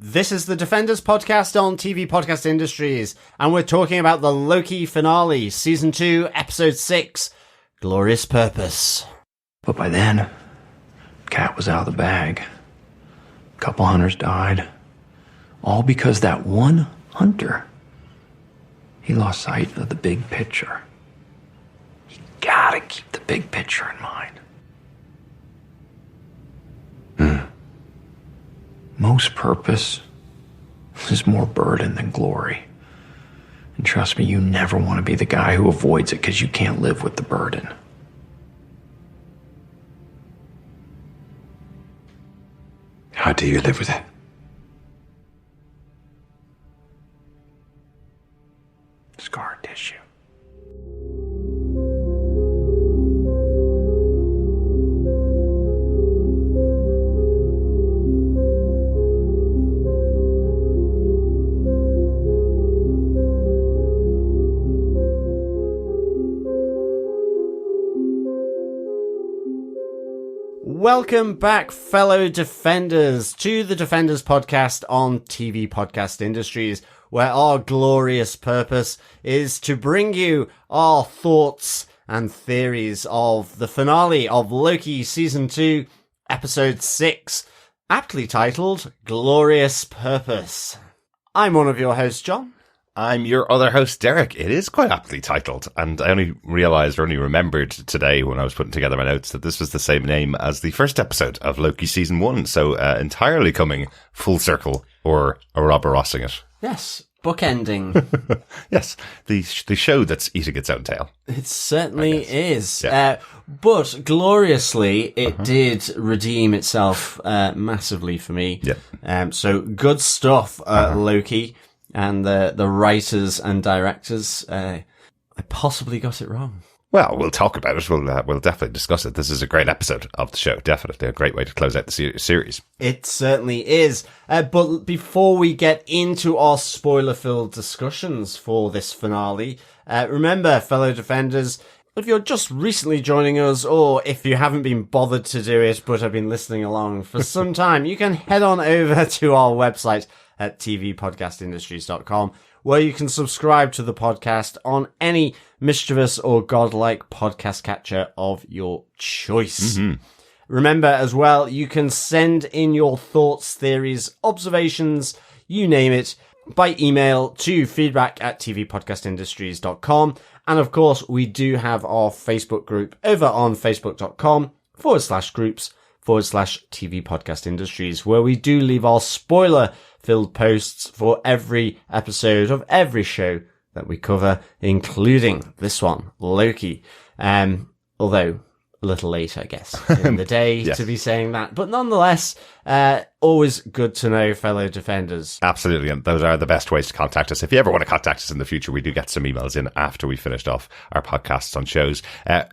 This is the Defenders podcast on TV Podcast Industries, and we're talking about the Loki finale, Season 2, Episode 6, Glorious Purpose. But by then, cat was out of the bag. A couple hunters died. All because that one hunter, he lost sight of the big picture. You gotta keep the big picture in mind. Most purpose is more burden than glory. And trust me, you never want to be the guy who avoids it because you can't live with the burden. How do you live with it? Scar tissue. Welcome back, fellow Defenders, to the Defenders podcast on TV Podcast Industries, where our glorious purpose is to bring you our thoughts and theories of the finale of Loki Season 2, Episode 6, aptly titled Glorious Purpose. I'm one of your hosts, John. I'm your other host, Derek. It is quite aptly titled, and I only remembered today when I was putting together my notes that this was the same name as the first episode of Loki Season 1, so entirely coming full circle, or Robert Rossing it. Yes, bookending. Yes, the show that's eating its own tail. It certainly is. Yeah. But gloriously, it did redeem itself massively for me. Yeah. So good stuff, Loki. And the writers and directors, I possibly got it wrong. Well, we'll talk about it. We'll definitely discuss it. This is a great episode of the show. Definitely a great way to close out the series. It certainly is. But before we get into our spoiler-filled discussions for this finale, remember, fellow Defenders, if you're just recently joining us, or if you haven't been bothered to do it but have been listening along for some time, you can head on over to our website at tvpodcastindustries.com, where you can subscribe to the podcast on any mischievous or godlike podcast catcher of your choice. Mm-hmm. Remember as well, you can send in your thoughts, theories, observations, you name it, by email to feedback@tvpodcastindustries.com. And of course, we do have our Facebook group over on facebook.com/groups/TV Podcast Industries, where we do leave our spoiler-filled posts for every episode of every show that we cover, including this one, Loki. Although a little late, I guess, in the day Yes. to be saying that. But nonetheless, always good to know, fellow Defenders. Absolutely, and those are the best ways to contact us. If you ever want to contact us in the future, we do get some emails in after we finished off our podcasts on shows.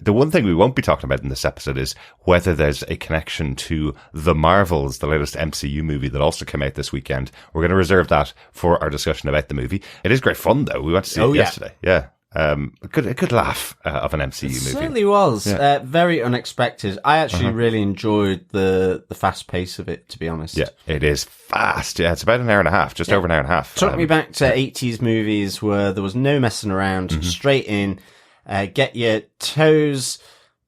The one thing we won't be talking about in this episode is whether there's a connection to The Marvels, the latest MCU movie that also came out this weekend. We're going to reserve that for our discussion about the movie. It is great fun, though. We went to see it yesterday. Yeah. A good laugh of an MCU movie. It certainly was. Yeah. Very unexpected. I actually really enjoyed the fast pace of it, to be honest. Yeah, it is fast. Yeah, it's about an hour and a half, just over an hour and a half. Took me back to 80s movies where there was no messing around, straight in, get your toes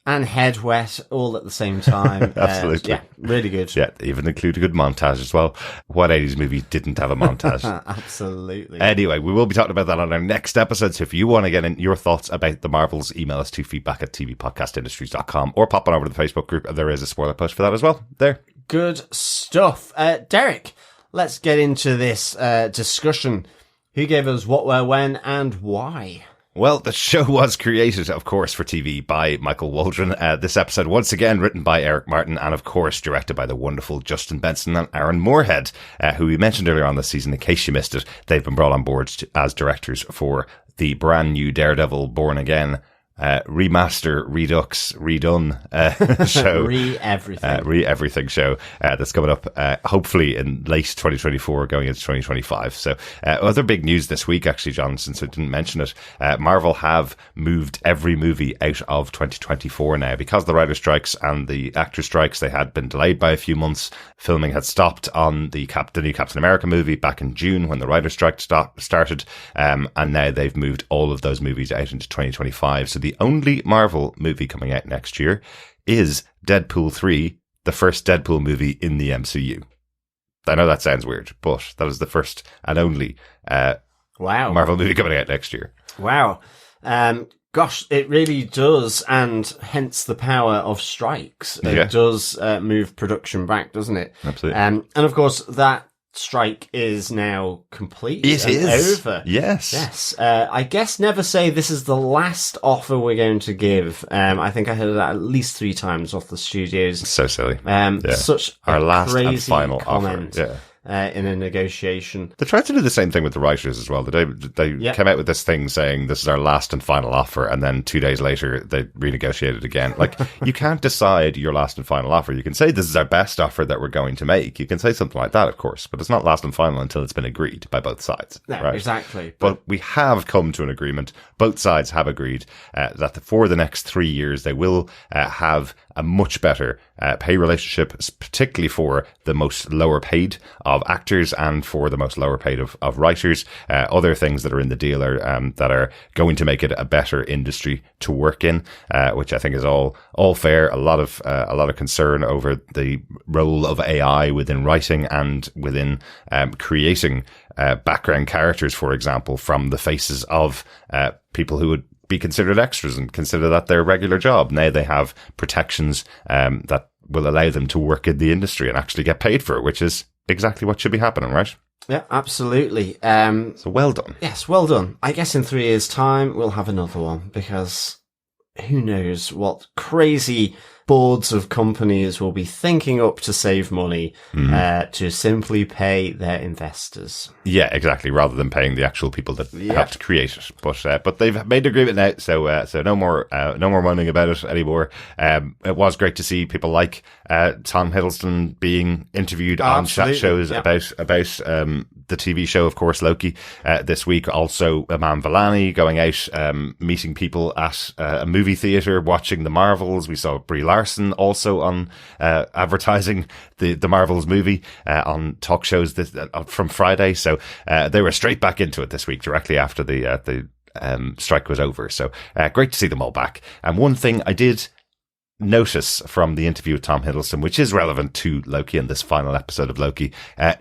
and head wet all at the same time. Absolutely. Yeah, really good. Yeah, even include a good montage as well. What 80s movie didn't have a montage? Absolutely. Anyway, we will be talking about that on our next episode. So if you want to get in your thoughts about the Marvels, email us to feedback@tvpodcastindustries.com or pop on over to the Facebook group. There is a spoiler post for that as well. There. Good stuff. Derek, let's get into this discussion. Who gave us what, where, when, and why? Well, the show was created, of course, for TV by Michael Waldron. This episode, once again, written by Eric Martin and, of course, directed by the wonderful Justin Benson and Aaron Moorhead, who we mentioned earlier on this season. In case you missed it, they've been brought on board as directors for the brand new Daredevil Born Again remaster, redux, redone show. Everything. Everything show that's coming up hopefully in late 2024 going into 2025. So other big news this week, actually, John, since I didn't mention it, Marvel have moved every movie out of 2024 now because the writer strikes and the actor strikes. They had been delayed by a few months. Filming had stopped on the new Captain America movie back in June when the writer strike started, and now they've moved all of those movies out into 2025. So the only Marvel movie coming out next year is Deadpool 3, the first Deadpool movie in the MCU. I know that sounds weird, but that is the first and only Marvel movie coming out next year. Wow. Gosh, it really does, and hence the power of strikes. It does move production back, doesn't it? Absolutely. And of course, that strike is now complete. It is over. Yes. I guess never say this is the last offer we're going to give. I think I heard that at least 3 times off the studios. So silly. Such our last crazy and final comment. offer. In a negotiation. They tried to do the same thing with the writers as well. They came out with this thing saying this is our last and final offer, and then 2 days later they renegotiated again. Like, you can't decide your last and final offer. You can say this is our best offer that we're going to make. You can say something like that, of course, but it's not last and final until it's been agreed by both sides. No, right? Exactly. But we have come to an agreement. Both sides have agreed that for the next 3 years they will have a much better pay relationship, particularly for the most lower paid of actors and for the most lower paid of writers. Other things that are in the deal are that are going to make it a better industry to work in, which I think is all fair. A lot of concern over the role of AI within writing and within creating background characters, for example, from the faces of people who would be considered extras and consider that their regular job. Now they have protections that will allow them to work in the industry and actually get paid for it, which is exactly what should be happening, right? Yeah, absolutely. So well done. Yes, well done. I guess in 3 years' time we'll have another one, because who knows what crazy boards of companies will be thinking up to save money to simply pay their investors. Yeah, exactly. Rather than paying the actual people that have to create it. But they've made an agreement now, so no more moaning about it anymore. It was great to see people like Tom Hiddleston being interviewed on chat shows about the TV show, of course, Loki, this week. Also, Iman Vellani going out, meeting people at a movie theatre, watching the Marvels. We saw Brie Larson also on advertising the Marvels movie on talk shows from Friday. So they were straight back into it this week, directly after the strike was over. So great to see them all back. And one thing I did notice from the interview with Tom Hiddleston, which is relevant to Loki and this final episode of Loki,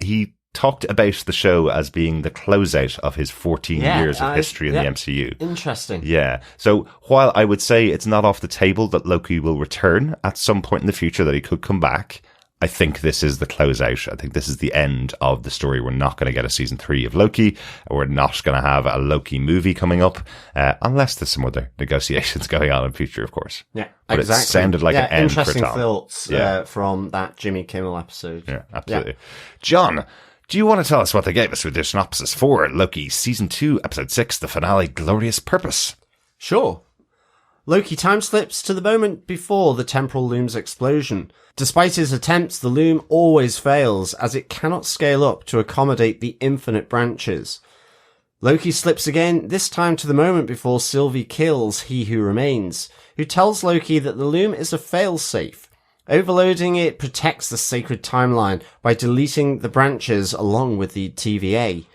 he talked about the show as being the closeout of his 14 years of history in the MCU. Interesting. Yeah. So while I would say it's not off the table that Loki will return at some point in the future, that he could come back, I think this is the closeout. I think this is the end of the story. We're not going to get a season 3 of Loki. We're not going to have a Loki movie coming up, unless there's some other negotiations going on in future, of course. Yeah, but exactly. It sounded like an end for Tom. Interesting thoughts from that Jimmy Kimmel episode. Yeah, absolutely. Yeah. John, do you want to tell us what they gave us with their synopsis for Loki Season 2, Episode 6, the finale, Glorious Purpose? Sure. Loki time slips to the moment before the Temporal Loom's explosion. Despite his attempts, the loom always fails, as it cannot scale up to accommodate the infinite branches. Loki slips again, this time to the moment before Sylvie kills He Who Remains, who tells Loki that the loom is a failsafe. Overloading it protects the sacred timeline by deleting the branches along with the TVA.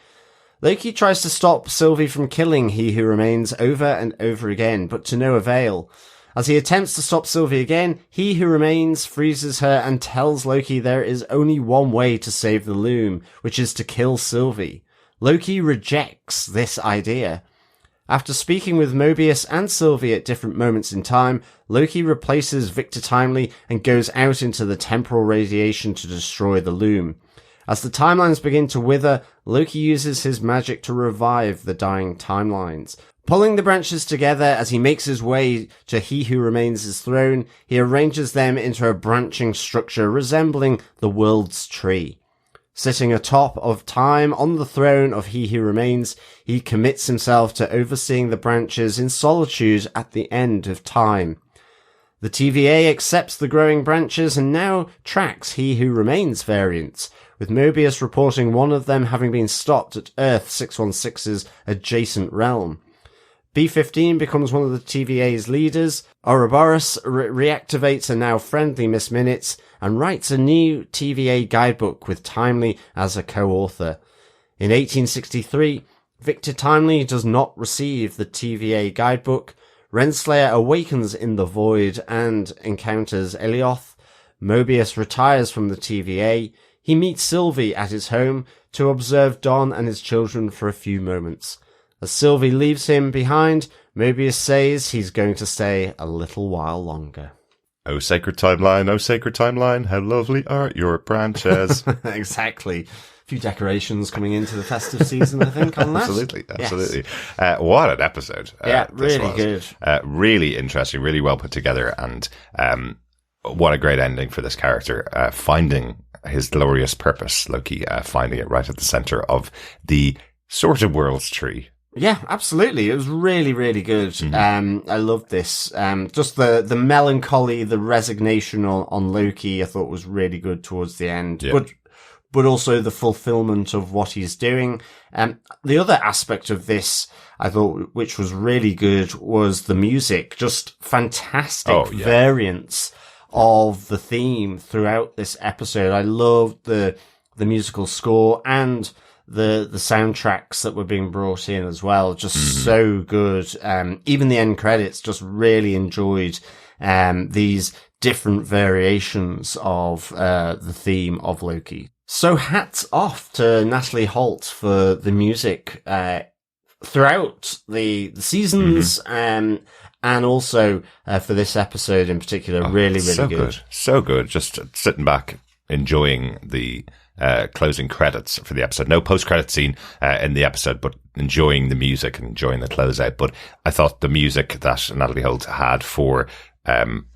Loki tries to stop Sylvie from killing He Who Remains over and over again, but to no avail. As he attempts to stop Sylvie again, He Who Remains freezes her and tells Loki there is only one way to save the loom, which is to kill Sylvie. Loki rejects this idea. After speaking with Mobius and Sylvie at different moments in time, Loki replaces Victor Timely and goes out into the temporal radiation to destroy the loom. As the timelines begin to wither, Loki uses his magic to revive the dying timelines. Pulling the branches together as he makes his way to He Who Remains' throne, he arranges them into a branching structure resembling the world's tree. Sitting atop of time on the throne of He Who Remains, he commits himself to overseeing the branches in solitude at the end of time. The TVA accepts the growing branches and now tracks He Who Remains variants, with Mobius reporting one of them having been stopped at Earth 616's adjacent realm. B-15 becomes one of the TVA's leaders. Ouroboros reactivates a now friendly Miss Minutes and writes a new TVA guidebook with Timely as a co-author. In 1863, Victor Timely does not receive the TVA guidebook. Renslayer awakens in the void and encounters Elioth. Mobius retires from the TVA. He meets Sylvie at his home to observe Don and his children for a few moments. As Sylvie leaves him behind, Mobius says he's going to stay a little while longer. Oh, sacred timeline, how lovely are your branches. Exactly. A few decorations coming into the festive season, I think, on that. Absolutely. Yes. What an episode. Really good. Really interesting, really well put together, and what a great ending for this character, finding his glorious purpose, Loki, finding it right at the center of the sort of world's tree. Yeah, absolutely. It was really, really good. I loved this. Just the melancholy, the resignation on Loki, I thought was really good towards the end. Yeah. But also the fulfillment of what he's doing. The other aspect of this, I thought, which was really good, was the music. Just fantastic variants of the theme throughout this episode. I loved the musical score and the soundtracks that were being brought in as well. Just so good. Even the end credits, just really enjoyed these different variations of the theme of Loki. So hats off to Natalie Holt for the music throughout the seasons, and also for this episode in particular. Really good. So good. Just sitting back, enjoying the closing credits for the episode. No post-credit scene in the episode, but enjoying the music and enjoying the closeout. But I thought the music that Natalie Holt had for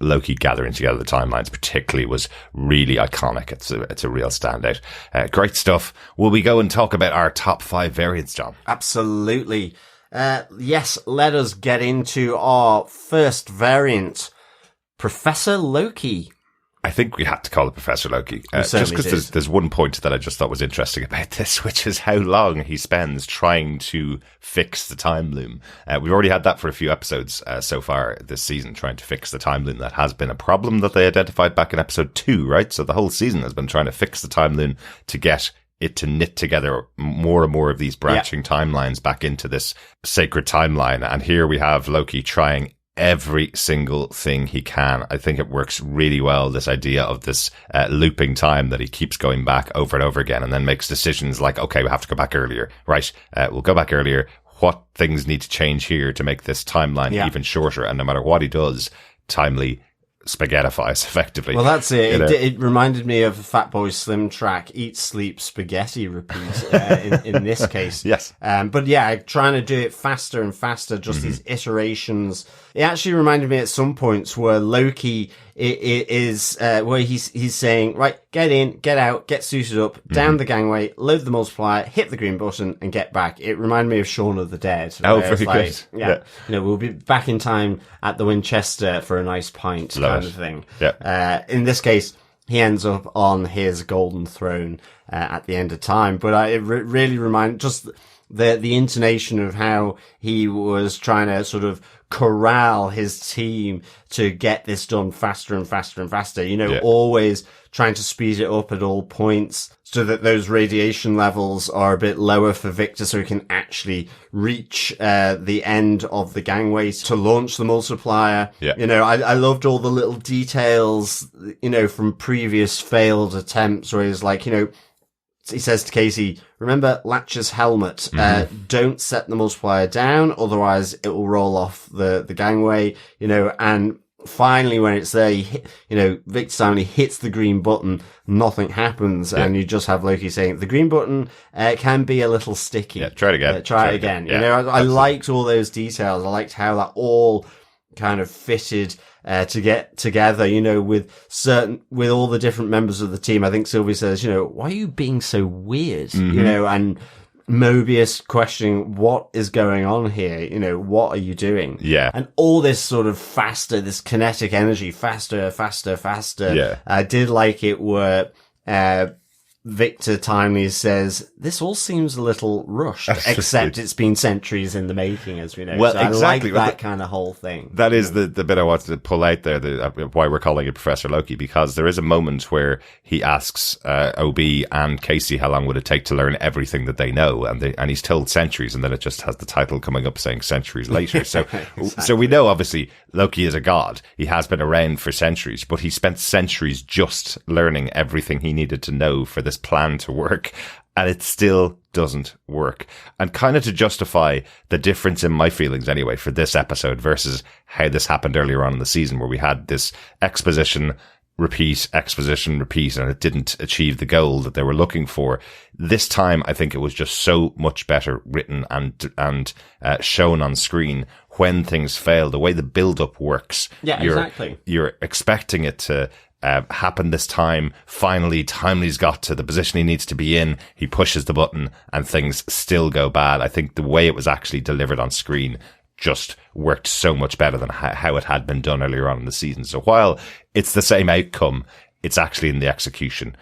Loki gathering together the timelines particularly was really iconic. It's a real standout. Great stuff. Will we go and talk about our top 5 variants, John? Absolutely. Yes, let us get into our first variant, Professor Loki. I think we had to call it Professor Loki. Just because there's one point that I just thought was interesting about this, which is how long he spends trying to fix the time loom. We've already had that for a few episodes so far this season, trying to fix the time loom. That has been a problem that they identified back in episode 2, right? So the whole season has been trying to fix the time loom to get it to knit together more and more of these branching timelines back into this sacred timeline. And here we have Loki trying every single thing he can. I think it works really well, this idea of this looping time that he keeps going back over and over again, and then makes decisions like, okay, we have to go back earlier. Right, we'll go back earlier. What things need to change here to make this timeline even shorter? And no matter what he does, Timely spaghettifies effectively. Well, that's it. It reminded me of a Fatboy Slim track, Eat, Sleep, Spaghetti, Repeat, in this case. Yes. But yeah, trying to do it faster and faster, just these iterations. It actually reminded me at some points where Loki is where he's saying, right, get in, get out, get suited up, down the gangway, load the multiplier, hit the green button, and get back. It reminded me of Shaun of the Dead. Oh, very good. Yeah. We'll be back in time at the Winchester for a nice pint kind of thing. Yeah. In this case, he ends up on his golden throne at the end of time. But it really reminded just the intonation of how he was trying to sort of corral his team to get this done faster and faster and faster. Always trying to speed it up at all points so that those radiation levels are a bit lower for Victor so he can actually reach the end of the gangway to launch the multiplier. Yeah. I loved all the little details, from previous failed attempts where he's like, he says to Casey, remember Latch's helmet, don't set the multiplier down, otherwise it will roll off the gangway, and finally when it's there, Victor Timely hits the green button, nothing happens, and you just have Loki saying, the green button can be a little sticky. Yeah, try it again. Try it again. I liked all those details. I liked how that all kind of fitted to get together, with all the different members of the team. I think Sylvie says, why are you being so weird? And Mobius questioning what is going on here, what are you doing? Yeah. And all this sort of this kinetic energy, faster. Yeah. I did like it where, Victor Timely says, this all seems a little rushed, except it's been centuries in the making, as we know. Well, so exactly. I like that kind of whole thing. That is the bit I wanted to pull out there, why we're calling it Professor Loki, because there is a moment where he asks OB and Casey how long would it take to learn everything that they know, and he's told centuries, and then it just has the title coming up saying centuries later. So, Exactly. So we know, obviously, Loki is a god. He has been around for centuries, but he spent centuries just learning everything he needed to know for this plan to work, and it still doesn't work. And kind of to justify the difference in my feelings anyway for this episode versus how this happened earlier on in the season, where we had this exposition repeat, and it didn't achieve the goal that they were looking for. This time, I think it was just so much better written and shown on screen when things fail. The way the build-up works. Yeah, exactly. You're expecting it to happen this time. Finally, Timely's got to the position he needs to be in. He pushes the button and things still go bad. I think the way it was actually delivered on screen just worked so much better than how it had been done earlier on in the season. So while it's the same outcome, it's actually in the execution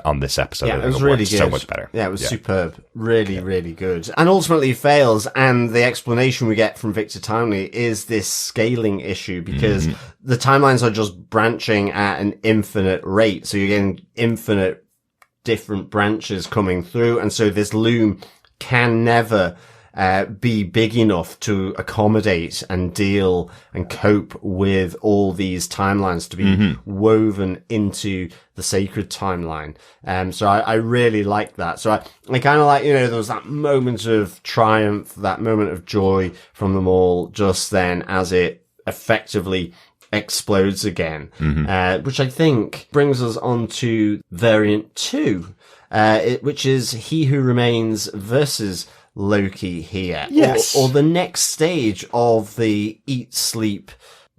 on this episode. Yeah, it was really good. So much better. Yeah, it was superb. Really, really good. And ultimately fails. And the explanation we get from Victor Timely is this scaling issue, because the timelines are just branching at an infinite rate. So you're getting infinite different branches coming through. And so this loom can never be big enough to accommodate and deal and cope with all these timelines to be woven into the sacred timeline. So I really like that. So I kind of like, there was that moment of triumph, that moment of joy from them all just then as it effectively explodes again, which I think brings us on to variant 2, which is He Who Remains versus Loki here. Yes. Or the next stage of the eat, sleep,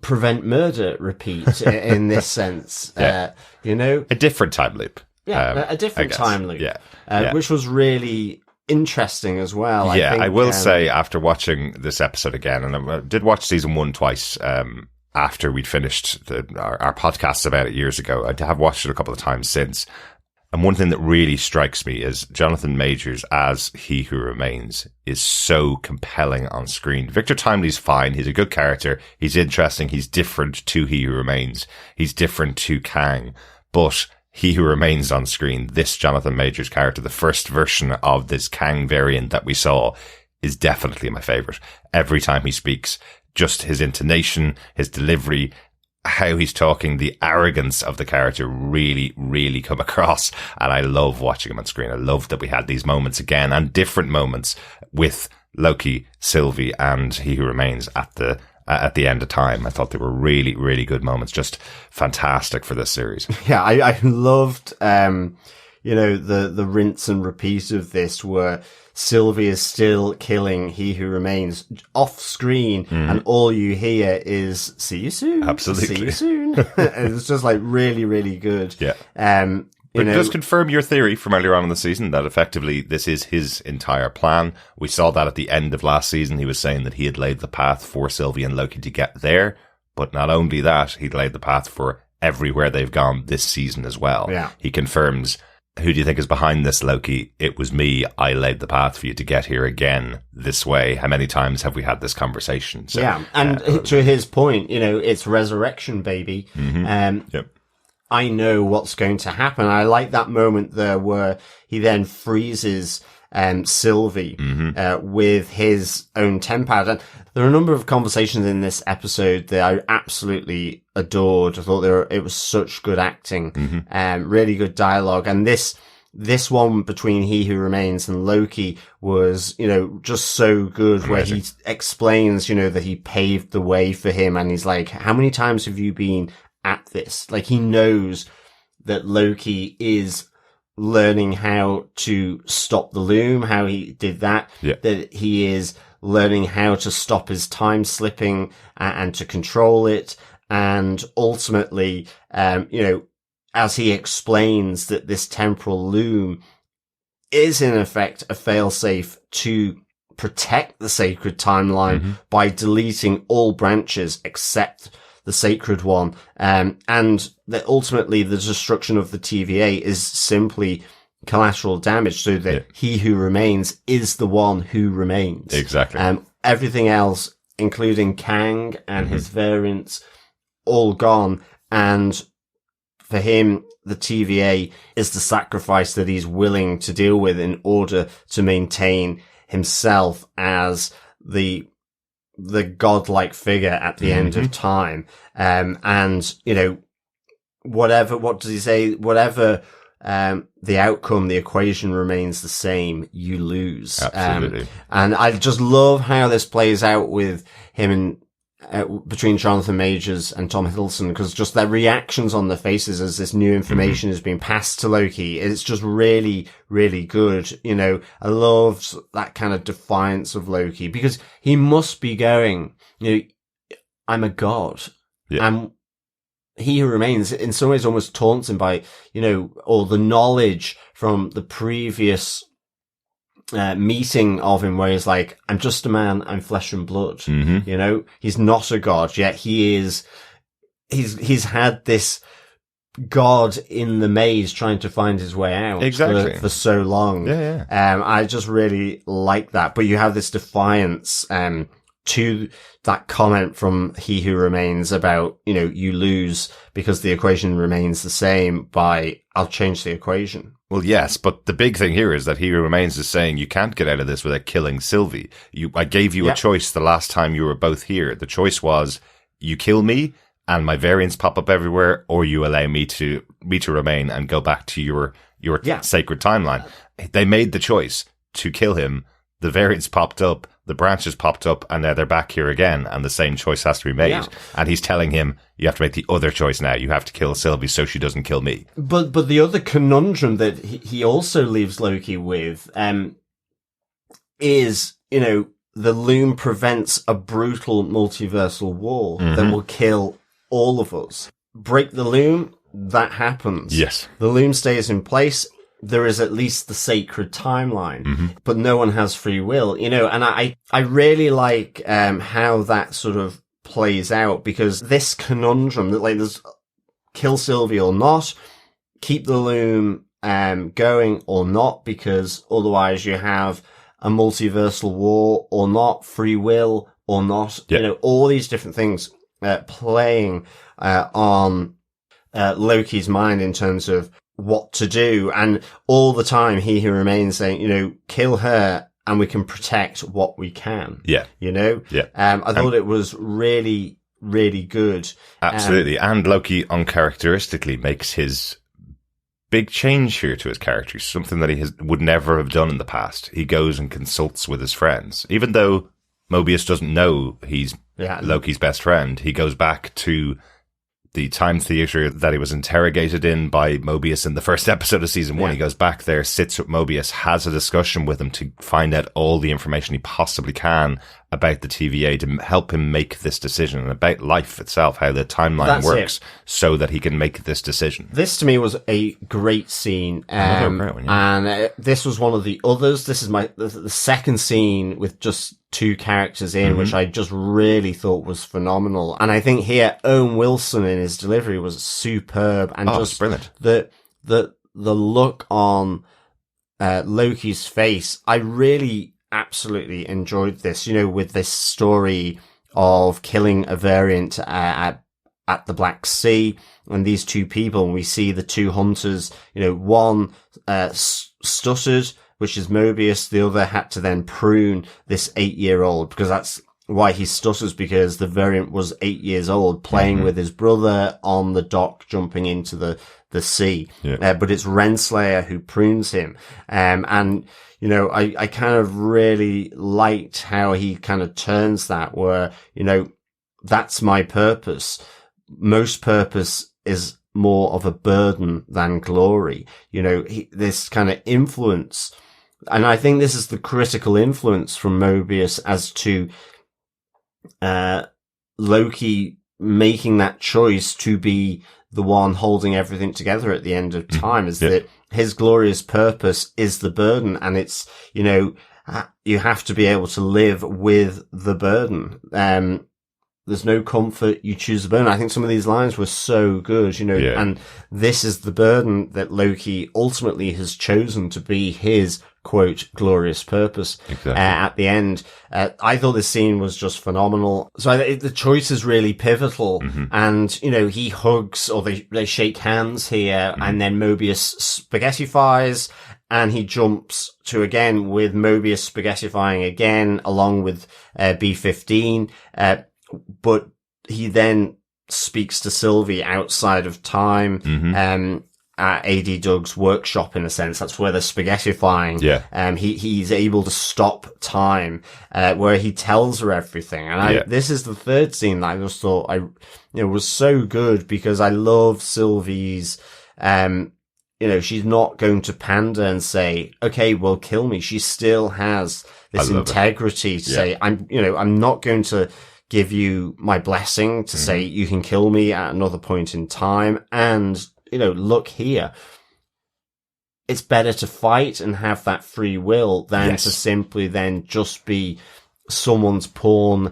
prevent murder repeat in this sense. Yeah. A different time loop. Yeah, a different time loop. Yeah. Which was really interesting as well. I will say, after watching this episode again, and I did watch season 1 twice, after we'd finished our podcasts about it years ago. I have watched it a couple of times since. And one thing that really strikes me is Jonathan Majors as He Who Remains is so compelling on screen. Victor Timely's fine. He's a good character. He's interesting. He's different to He Who Remains. He's different to Kang. But He Who Remains on screen, this Jonathan Majors character, the first version of this Kang variant that we saw, is definitely my favorite. Every time he speaks, just his intonation, his delivery, how he's talking, the arrogance of the character really, really come across. And I love watching him on screen. I love that we had these moments again, and different moments with Loki, Sylvie, and He Who Remains at the end of time. I thought they were really, really good moments. Just fantastic for this series. Yeah, I loved, the rinse and repeat of this, where Sylvie is still killing He Who Remains off screen, and all you hear is "See you soon." Absolutely. See you soon. It's just like really, really good. Yeah. But it does confirm your theory from earlier on in the season that effectively this is his entire plan. We saw that at the end of last season. He was saying that he had laid the path for Sylvie and Loki to get there. But not only that, he'd laid the path for everywhere they've gone this season as well. Yeah. He confirms, who do you think is behind this, Loki? It was me. I laid the path for you to get here again this way. How many times have we had this conversation? So, yeah, and to his point, it's resurrection, baby. Yep. I know what's going to happen. I like that moment there where he then freezes Sylvie with his own tempad. And there are a number of conversations in this episode that I absolutely adored. I thought it was such good acting, really good dialogue. And this one between He Who Remains and Loki was, just so good. Amazing. Where he explains, that he paved the way for him. And he's like, how many times have you been at this? Like, he knows that Loki is learning how to stop the loom, how he did that, that he is learning how to stop his time slipping and to control it. And ultimately, as he explains that this temporal loom is in effect a failsafe to protect the sacred timeline by deleting all branches except the sacred one. And that ultimately the destruction of the TVA is simply collateral damage, so that he who remains is the one who remains. Exactly. Everything else, including Kang and his variants, all gone. And for him, the TVA is the sacrifice that he's willing to deal with in order to maintain himself as the godlike figure at the end of time. And, what does he say? Whatever, the outcome, the equation remains the same, you lose. Absolutely. And I just love how this plays out with him and, between Jonathan Majors and Tom Hiddleston, because just their reactions on their faces as this new information is being passed to Loki, it's just really, really good. I love that kind of defiance of Loki, because he must be going, I'm a god. Yeah. And he who remains in some ways almost taunts him by, or the knowledge from the previous meeting of him where he's like, I'm just a man, I'm flesh and blood. He's not a god, yet he's had this god in the maze trying to find his way out for so long. I just really like that. But you have this defiance to that comment from He Who Remains about, you lose because the equation remains the same by, I'll change the equation. Well, yes, but the big thing here is that He Who Remains is saying you can't get out of this without killing Sylvie. I gave you a choice the last time you were both here. The choice was you kill me and my variants pop up everywhere, or you allow me to remain and go back to your sacred timeline. They made the choice to kill him. The variants popped up, the branches popped up, and now they're back here again, and the same choice has to be made. Yeah. And he's telling him, you have to make the other choice now. You have to kill Sylvie so she doesn't kill me. But the other conundrum that he also leaves Loki with is, the loom prevents a brutal multiversal war that will kill all of us. Break the loom, that happens. Yes. The loom stays in place. There is at least the sacred timeline, but no one has free will, and I really like, how that sort of plays out, because this conundrum that there's kill Sylvie or not, keep the loom, going or not, because otherwise you have a multiversal war or not, free will or not, all these different things, playing, on, Loki's mind in terms of what to do. And all the time He Who Remains saying, kill her and we can protect what we can. Yeah. I thought it was really, really good. Absolutely. And Loki uncharacteristically makes his big change here to his character, something that he would never have done in the past. He goes and consults with his friends. Even though Mobius doesn't know he's Loki's best friend, he goes back to the time theater that he was interrogated in by Mobius in the first episode of season 1. He goes back there, sits with Mobius, has a discussion with him to find out all the information he possibly can about the TVA to help him make this decision, and about life itself, how the timeline works, so that he can make this decision. This to me was a great scene. Another great one, and this was one of the others. This is the second scene with just two characters in, which I just really thought was phenomenal. And I think here Owen Wilson in his delivery was superb, and just brilliant. The look on Loki's face, I really absolutely enjoyed this, with this story of killing a variant at the Black Sea, and these two people, and we see the two hunters, one stuttered, which is Mobius, the other had to then prune this 8-year-old, because that's why he stutters, because the variant was 8 years old, playing with his brother on the dock, jumping into the sea. But it's Renslayer who prunes him. And, I kind of really liked how he kind of turns that, where, that's my purpose. Most purpose is more of a burden than glory. This kind of influence. And I think this is the critical influence from Mobius as to, Loki making that choice to be the one holding everything together at the end of time, is that his glorious purpose is the burden, and it's, you know, you have to be able to live with the burden. There's no comfort, you choose the burden. I think some of these lines were so good, you know, and this is the burden that Loki ultimately has chosen to be his, quote, glorious purpose. Exactly. At the end. I thought this scene was just phenomenal. So the choice is really pivotal. And, you know, he hugs, or they shake hands here, and then Mobius spaghettifies, and he jumps to again with Mobius spaghettifying again, along with B-15. But he then speaks to Sylvie outside of time, at AD Doug's workshop, in a sense. That's where they're spaghettifying. Yeah. He's able to stop time, where he tells her everything. And this is the third scene that I just thought was so good, because I love Sylvie's, you know, she's not going to pander and say, okay, well, kill me. She still has this integrity to say, I'm not going to give you my blessing to say you can kill me at another point in time. And, you know, look here. It's better to fight and have that free will than to simply then just be someone's pawn,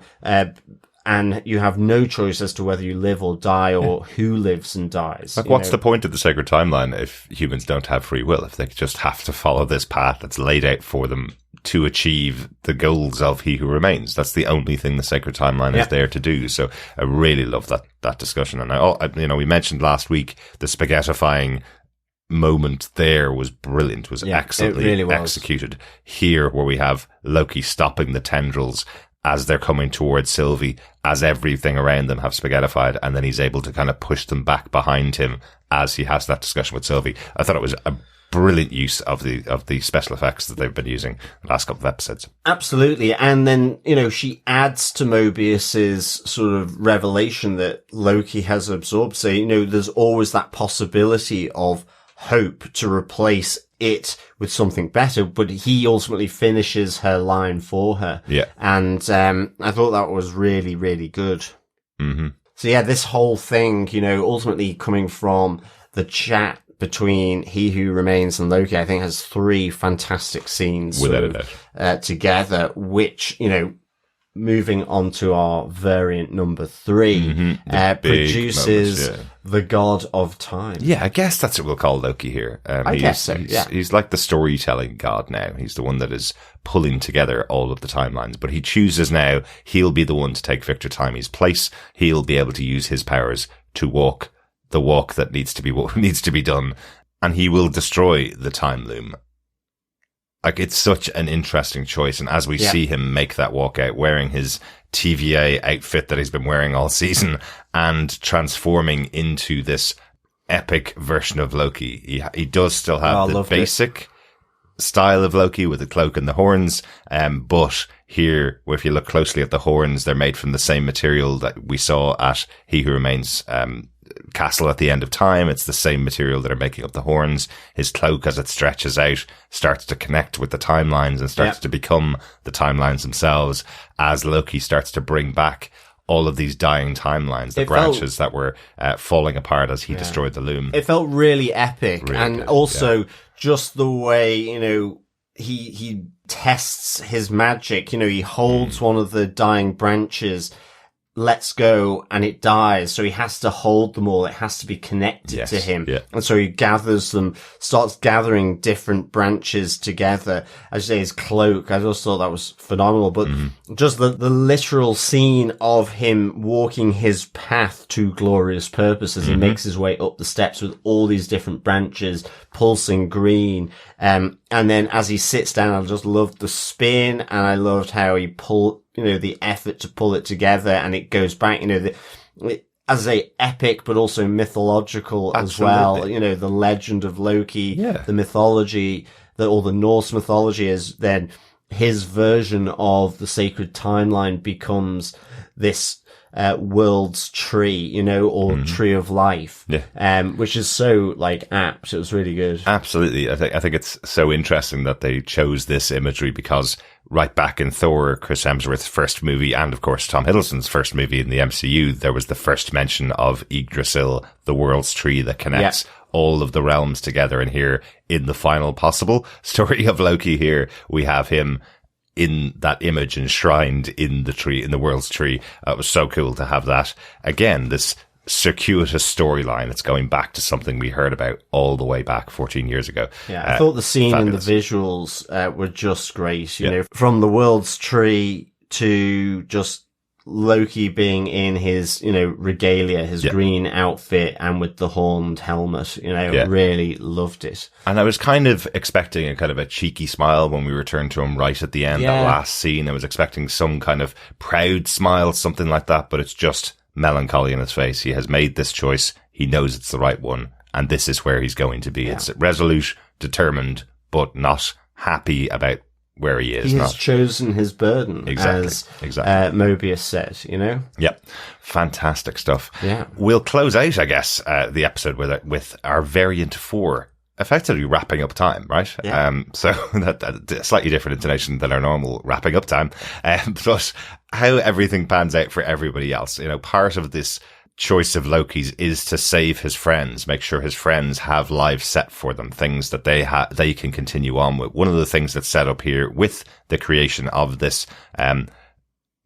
and you have no choice as to whether you live or die, or who lives and dies. Like, what's the point of the sacred timeline if humans don't have free will, if they just have to follow this path that's laid out for them to achieve the goals of He Who Remains? That's the only thing the sacred timeline is there to do. So I really love that discussion. And we mentioned last week the spaghettifying moment there was brilliant, was excellently really executed. Here, where we have Loki stopping the tendrils as they're coming towards Sylvie, as everything around them have spaghettified, and then he's able to kind of push them back behind him as he has that discussion with Sylvie. I thought it was a brilliant use of the special effects that they've been using the last couple of episodes. Absolutely. And then, you know, she adds to Mobius's sort of revelation that Loki has absorbed. So, you know, there's always that possibility of hope to replace it with something better, but he ultimately finishes her line for her. Yeah. And I thought that was really, really good. So yeah, this whole thing, you know, ultimately coming from the chat between He Who Remains and Loki, I think has three fantastic scenes together, which, you know, moving on to our variant number 3, produces the god of time. Yeah, I guess that's what we'll call Loki here. I guess so, yeah. He's like the storytelling god now. He's the one that is pulling together all of the timelines, but he chooses now, he'll be the one to take Victor Timely's place. He'll be able to use his powers to walk the walk that needs to be done, and he will destroy the time loom. Like, it's such an interesting choice. And as we see him make that walk out, wearing his TVA outfit that he's been wearing all season, and transforming into this epic version of Loki, he does still have the basic style of Loki with the cloak and the horns. But here, if you look closely at the horns, they're made from the same material that we saw at He Who Remains, castle at the end of time. It's the same material that are making up the horns. His cloak, as it stretches out, starts to connect with the timelines and starts to become the timelines themselves, as Loki starts to bring back all of these dying timelines, the branches that were falling apart as he destroyed the loom. It felt really epic. Really and good, also just the way, you know, he tests his magic. You know, he holds one of the dying branches, lets go, and it dies. So he has to hold them all. It has to be connected to him. Yeah. And so he gathers them, starts gathering different branches together. As you say, his cloak, I just thought that was phenomenal. But just the literal scene of him walking his path to glorious purpose as he makes his way up the steps with all these different branches pulsing green. And then as he sits down, I just loved the spin, and I loved how he pulled, you know, the effort to pull it together, and it goes back, you know, as a epic, but also mythological as well. You know, the legend of Loki, the mythology, or the Norse mythology, is then his version of the sacred timeline becomes this world's tree, you know, or tree of life, which is so like apt. It was really good. Absolutely. I think it's so interesting that they chose this imagery, because right back in Thor, Chris Hemsworth's first movie, and of course Tom Hiddleston's first movie in the MCU, there was the first mention of Yggdrasil, the world's tree that connects all of the realms together. And here in the final possible story of Loki, here we have him in that image enshrined in the tree, in the world's tree. It was so cool to have that. Again, this circuitous storyline that's going back to something we heard about all the way back 14 years ago. Yeah, I thought the scene fabulous. and the visuals were just great. You know, from the world's tree to just Loki being in his, regalia, his green outfit and with the horned helmet, really loved it. And I was kind of expecting a kind of a cheeky smile when we returned to him right at the end, that last scene. I was expecting some kind of proud smile, something like that, but it's just melancholy in his face. He has made this choice. He knows it's the right one, and this is where he's going to be. Yeah. It's resolute, determined, but not happy about where he is. He has chosen his burden, exactly. Mobius said, Yep. Fantastic stuff. Yeah. We'll close out, I guess, the episode with our variant 4, effectively wrapping up time, right? Yeah. So that slightly different intonation than our normal wrapping up time. But how everything pans out for everybody else. Part of this choice of Loki's is to save his friends, make sure his friends have lives set for them, things that they can continue on with. One of the things that's set up here with the creation of this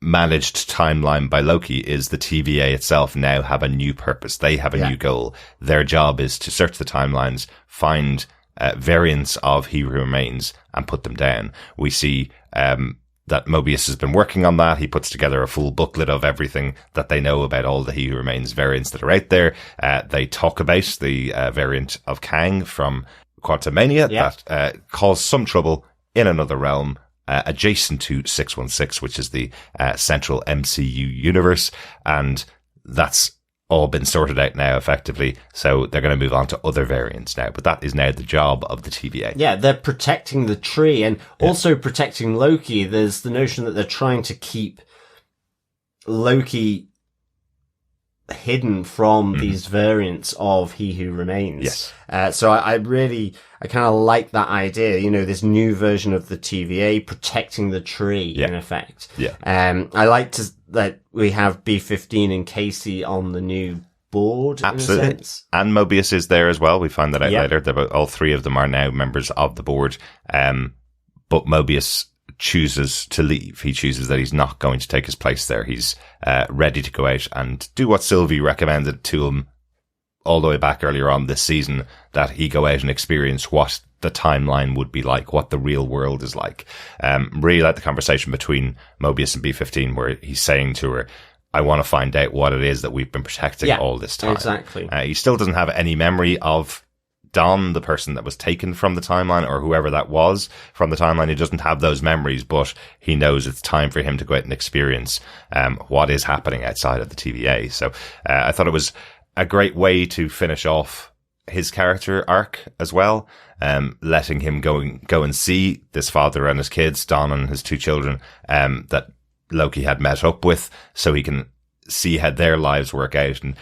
managed timeline by Loki is the TVA itself now have a new purpose. They have a new goal. Their job is to search the timelines, find variants of He Who Remains and put them down. We see that Mobius has been working on that. He puts together a full booklet of everything that they know about all the He Who Remains variants that are out there. They talk about the variant of Kang from Quantumania that caused some trouble in another realm adjacent to 616, which is the central MCU universe. And that's all been sorted out now, effectively. So they're going to move on to other variants now. But that is now the job of the TVA. Yeah, they're protecting the tree and also protecting Loki. There's the notion that they're trying to keep Loki hidden from these variants of He Who Remains. Yes. So I kind of like that idea, this new version of the TVA protecting the tree in effect. Yeah. I like that we have B-15 and Casey on the new board. Absolutely. In a sense. And Mobius is there as well. We find that out later. All three of them are now members of the board. But Mobius chooses to leave. He chooses that he's not going to take his place there. He's ready to go out and do what Sylvie recommended to him all the way back earlier on this season, that he go out and experience what the timeline would be like, what the real world is like. Really like the conversation between Mobius and B-15 where he's saying to her, I want to find out what it is that we've been protecting all this time. Exactly. He still doesn't have any memory of Don, the person that was taken from the timeline, or whoever that was from the timeline. He doesn't have those memories, but he knows it's time for him to go out and experience what is happening outside of the TVA. So I thought it was a great way to finish off his character arc as well, letting him go and see this father and his kids, Don and his two children, that Loki had met up with, so he can see how their lives work out. And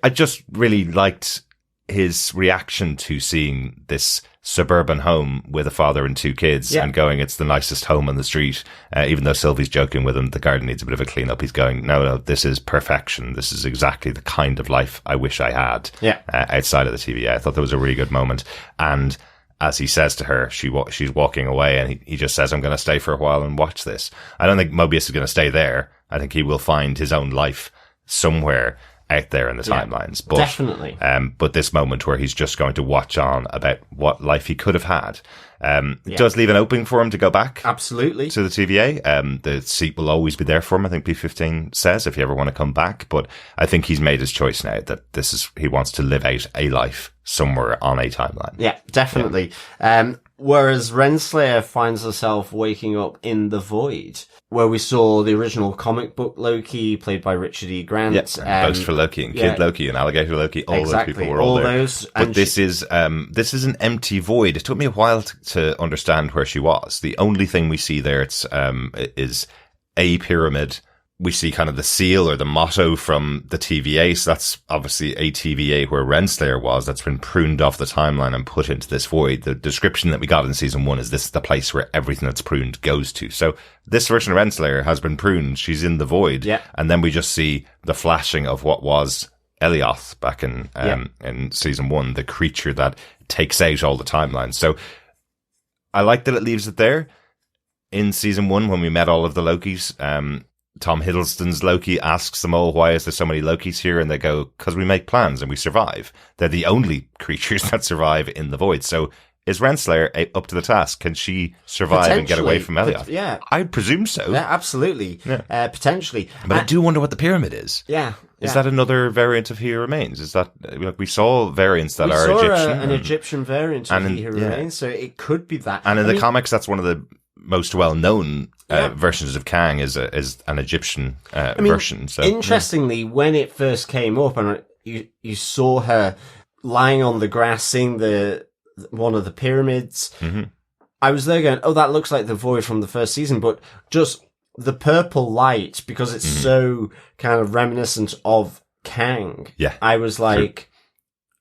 I just really liked his reaction to seeing this suburban home with a father and two kids and going, it's the nicest home on the street. Even though Sylvie's joking with him, the garden needs a bit of a clean up. He's going, no, this is perfection. This is exactly the kind of life I wish I had outside of the TVA. I thought that was a really good moment. And as he says to her, she's walking away and he just says, I'm going to stay for a while and watch this. I don't think Mobius is going to stay there. I think he will find his own life somewhere out there in the timelines. But, definitely. But this moment where he's just going to watch on about what life he could have had. It does leave an opening for him to go back. Absolutely. To the TVA. The seat will always be there for him, I think B-15 says, if you ever want to come back. But I think he's made his choice now that he wants to live out a life somewhere on a timeline. Yeah, definitely. Yeah. Whereas Renslayer finds herself waking up in the void, where we saw the original comic book Loki, played by Richard E. Grant. Boastful Loki and Kid Loki and Alligator Loki, all those people were all there. But this is an empty void. It took me a while to understand where she was. The only thing we see there is a pyramid we see kind of the seal or the motto from the TVA. So that's obviously a TVA where Renslayer was. That's been pruned off the timeline and put into this void. The description that we got in season 1 is this is the place where everything that's pruned goes to. So this version of Renslayer has been pruned. She's in the void. Yeah. And then we just see the flashing of what was Elioth back in season 1, the creature that takes out all the timelines. So I like that it leaves it there. In season 1, when we met all of the Lokis, Tom Hiddleston's Loki asks them all, why is there so many Lokis here? And they go, because we make plans and we survive. They're the only creatures that survive in the void. So is Renslayer up to the task? Can she survive and get away from Elioth? Yeah. I presume so. Yeah, absolutely. Yeah. Potentially. But I do wonder what the pyramid is. Yeah. Is that another variant of He Who Remains? Is that, we saw variants that are Egyptian. An Egyptian variant of He Who Remains, so it could be that. And in the comics, that's one of the most well-known versions of Kang is an Egyptian version. So interestingly, when it first came up, and you saw her lying on the grass, seeing one of the pyramids, I was there going, "Oh, that looks like the void from the first season," but just the purple light, because it's so kind of reminiscent of Kang. Yeah, I was like,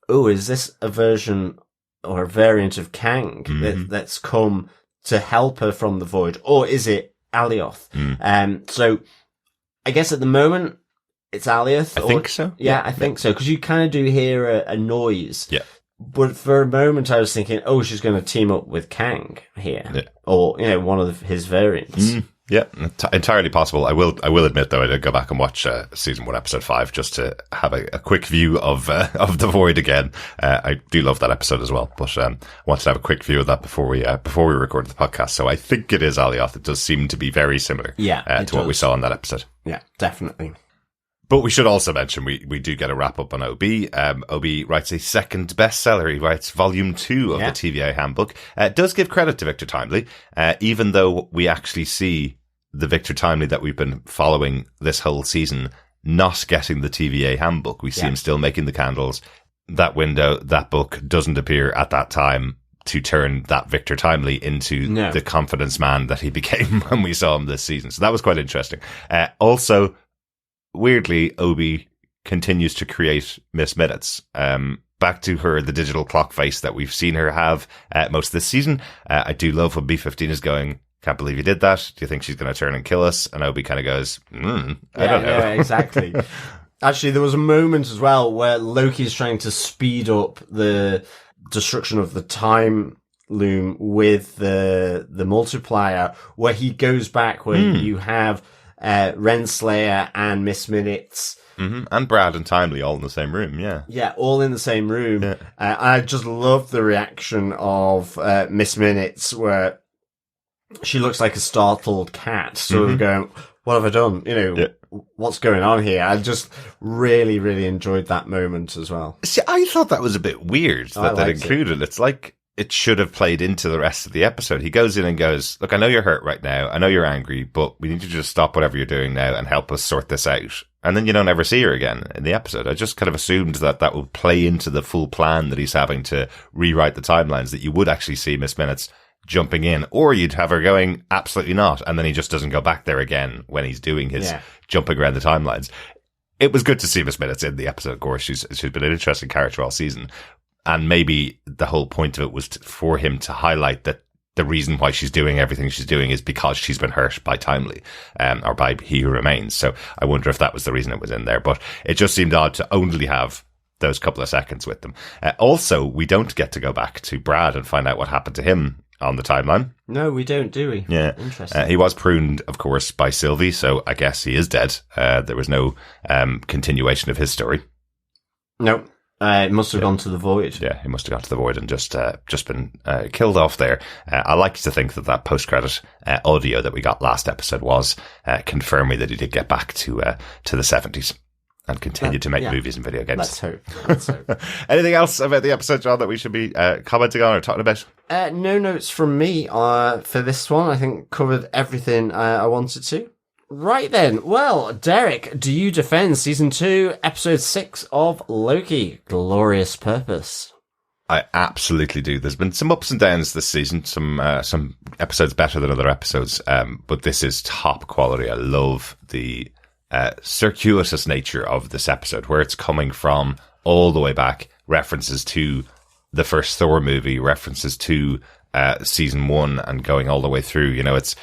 "Oh, is this a version or a variant of Kang that's come to help her from the void, or is it Alioth?" So I guess at the moment it's Alioth. I think so. Yeah, I think so, because you kind of do hear a noise. Yeah. But for a moment I was thinking, oh, she's going to team up with Kang here, or one of his variants. Yeah, entirely possible. I will admit though, I did go back and watch season 1, episode 5, just to have a quick view of the void again. I do love that episode as well, but I wanted to have a quick view of that before we recorded the podcast. So I think it is Alioth. It does seem to be very similar, to what we saw in that episode. Yeah, definitely. But we should also mention we do get a wrap up on OB. OB writes a second bestseller. He writes volume 2 of the TVA handbook. It does give credit to Victor Timely, even though we actually see the Victor Timely that we've been following this whole season not getting the TVA handbook. We see him still making the candles. That window, that book doesn't appear at that time to turn that Victor Timely into the confidence man that he became when we saw him this season. So that was quite interesting. Also, weirdly, Obi continues to create Miss Minutes. Back to her, the digital clock face that we've seen her have most of this season. I do love when B-15 is going, can't believe you did that. Do you think she's going to turn and kill us? And Obi kind of goes, I don't know. Yeah, exactly. Actually, there was a moment as well where Loki is trying to speed up the destruction of the time loom with the multiplier, where he goes back, where you have Renslayer and Miss Minutes. And Brad and Timely all in the same room, yeah. Yeah, all in the same room. Yeah. I just love the reaction of Miss Minutes, where she looks like a startled cat, sort of going, what have I done? What's going on here? I just really, really enjoyed that moment as well. See, I thought that was a bit weird that included. It's like it should have played into the rest of the episode. He goes in and goes, look, I know you're hurt right now. I know you're angry, but we need to just stop whatever you're doing now and help us sort this out. And then you don't ever see her again in the episode. I just kind of assumed that would play into the full plan that he's having to rewrite the timelines, that you would actually see Miss Minutes jumping in, or you'd have her going, absolutely not. And then he just doesn't go back there again when he's doing his jumping around the timelines. It was good to see Miss Minutes in the episode. Of course, she's been an interesting character all season. And maybe the whole point of it was for him to highlight that the reason why she's doing everything she's doing is because she's been hurt by Timely, or by He Who Remains. So I wonder if that was the reason it was in there. But it just seemed odd to only have those couple of seconds with them. Also, we don't get to go back to Brad and find out what happened to him on the timeline. No, we don't, do we? Yeah. Interesting. He was pruned, of course, by Sylvie, so I guess he is dead. There was no continuation of his story. No. It must have gone to the void. Yeah, he must have gone to the void and just been killed off there. I like to think that post-credit audio that we got last episode was confirming that he did get back to the 70s. And continue to make movies and video games. Let's hope. Anything else about the episode, John, that we should be commenting on or talking about? No notes from me for this one. I think covered everything I wanted to. Right then. Well, Derek, do you defend season 2, episode 6 of Loki, Glorious Purpose? I absolutely do. There's been some ups and downs this season, some episodes better than other episodes, but this is top quality. I love the circuitous nature of this episode, where it's coming from all the way back, references to the first Thor movie, references to season 1, and going all the way through. You know, it's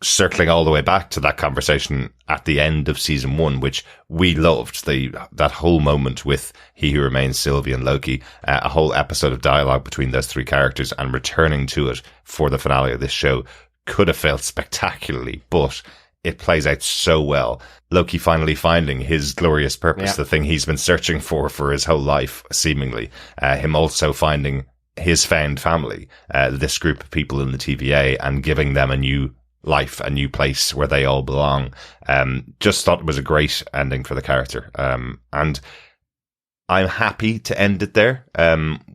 circling all the way back to that conversation at the end of season 1, which we loved. That whole moment with He Who Remains, Sylvie and Loki, a whole episode of dialogue between those three characters, and returning to it for the finale of this show could have felt spectacularly, but it plays out so well. Loki finally finding his glorious purpose, the thing he's been searching for his whole life, seemingly. Him also finding his found family, this group of people in the TVA, and giving them a new life, a new place where they all belong. Just thought it was a great ending for the character. And I'm happy to end it there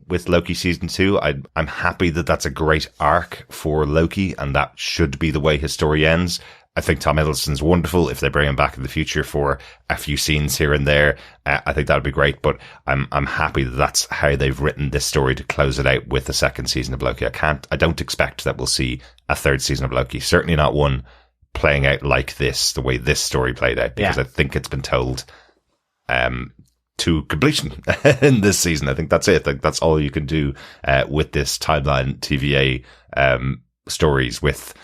with Loki season 2. I'm happy that that's a great arc for Loki, and that should be the way his story ends. I think Tom Hiddleston's wonderful. If they bring him back in the future for a few scenes here and there, I think that would be great. But I'm happy that that's how they've written this story to close it out with the second season of Loki. I don't expect that we'll see a third season of Loki. Certainly not one playing out like this, the way this story played out, because I think it's been told to completion in this season. I think that's it. I think that's all you can do with this timeline TVA stories with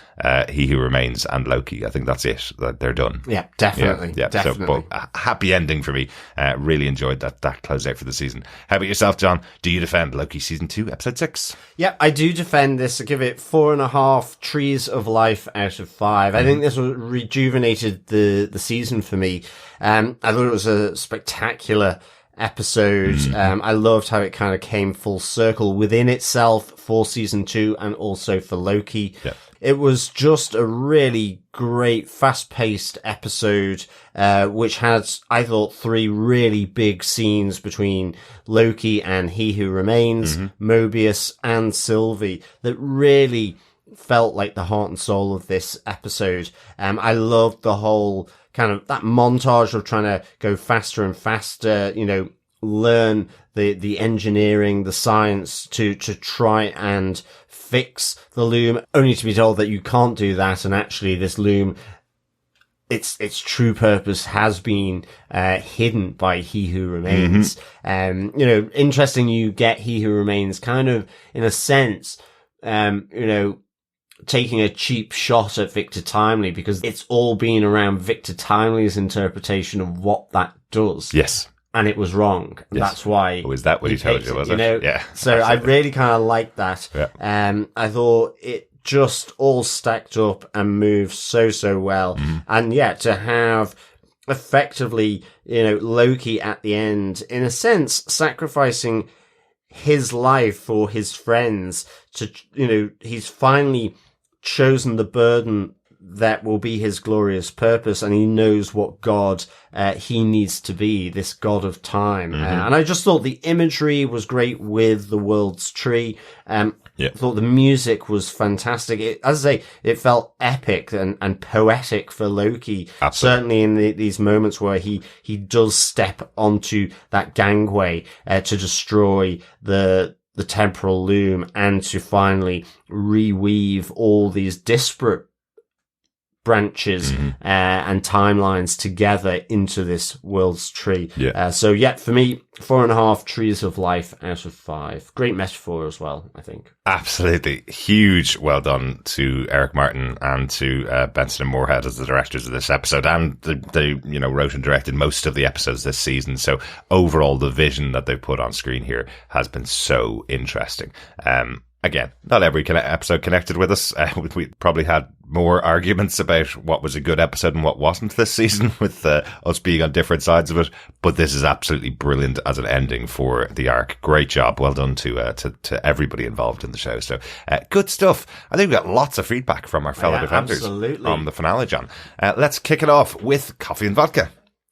He Who Remains and Loki. I think that's it. They're done. Yeah, definitely. Yeah. Definitely. So, but a happy ending for me. Really enjoyed that close out for the season. How about yourself, John? Do you defend Loki season 2, episode 6? Yeah, I do defend this. I give it 4.5 trees of life out of 5. I think this rejuvenated the season for me. I thought it was a spectacular episode. I loved how it kind of came full circle within itself for season 2 and also for Loki. Yeah. It was just a really great, fast-paced episode, which had, I thought, 3 really big scenes between Loki and He Who Remains, Mobius and Sylvie, that really felt like the heart and soul of this episode. I loved the whole kind of that montage of trying to go faster and faster, learn the engineering, the science to try and fix the loom, only to be told that you can't do that. And actually this loom, its true purpose has been hidden by He Who Remains. Interesting, you get He Who Remains kind of, in a sense, taking a cheap shot at Victor Timely, because it's all been around Victor Timely's interpretation of what that does. Yes. And it was wrong. And that's why. Oh, is that what he told you, was it? Yeah. So I really kind of liked that. Yeah. I thought it just all stacked up and moved so well. And to have effectively, Loki at the end, in a sense, sacrificing his life for his friends to, he's finally chosen the burden that will be his glorious purpose, and he knows what God he needs to be, this God of time. And I just thought the imagery was great with the world's tree. I thought the music was fantastic. As I say, it felt epic and poetic for Loki. Absolutely. Certainly in these moments where he does step onto that gangway to destroy the temporal loom, and to finally reweave all these disparate branches and timelines together into this world's tree. For me, 4.5 trees of life out of 5. Great metaphor as well, I think. Absolutely. Huge well done to Eric Martin and to Benson and Moorhead as the directors of this episode, and they wrote and directed most of the episodes this season. So overall, the vision that they've put on screen here has been so interesting. Again, not every episode connected with us. We probably had more arguments about what was a good episode and what wasn't this season, with us being on different sides of it. But this is absolutely brilliant as an ending for the arc. Great job. Well done to everybody involved in the show. So good stuff. I think we got lots of feedback from our fellow defenders on the finale, John. Let's kick it off with Coffee and Vodka.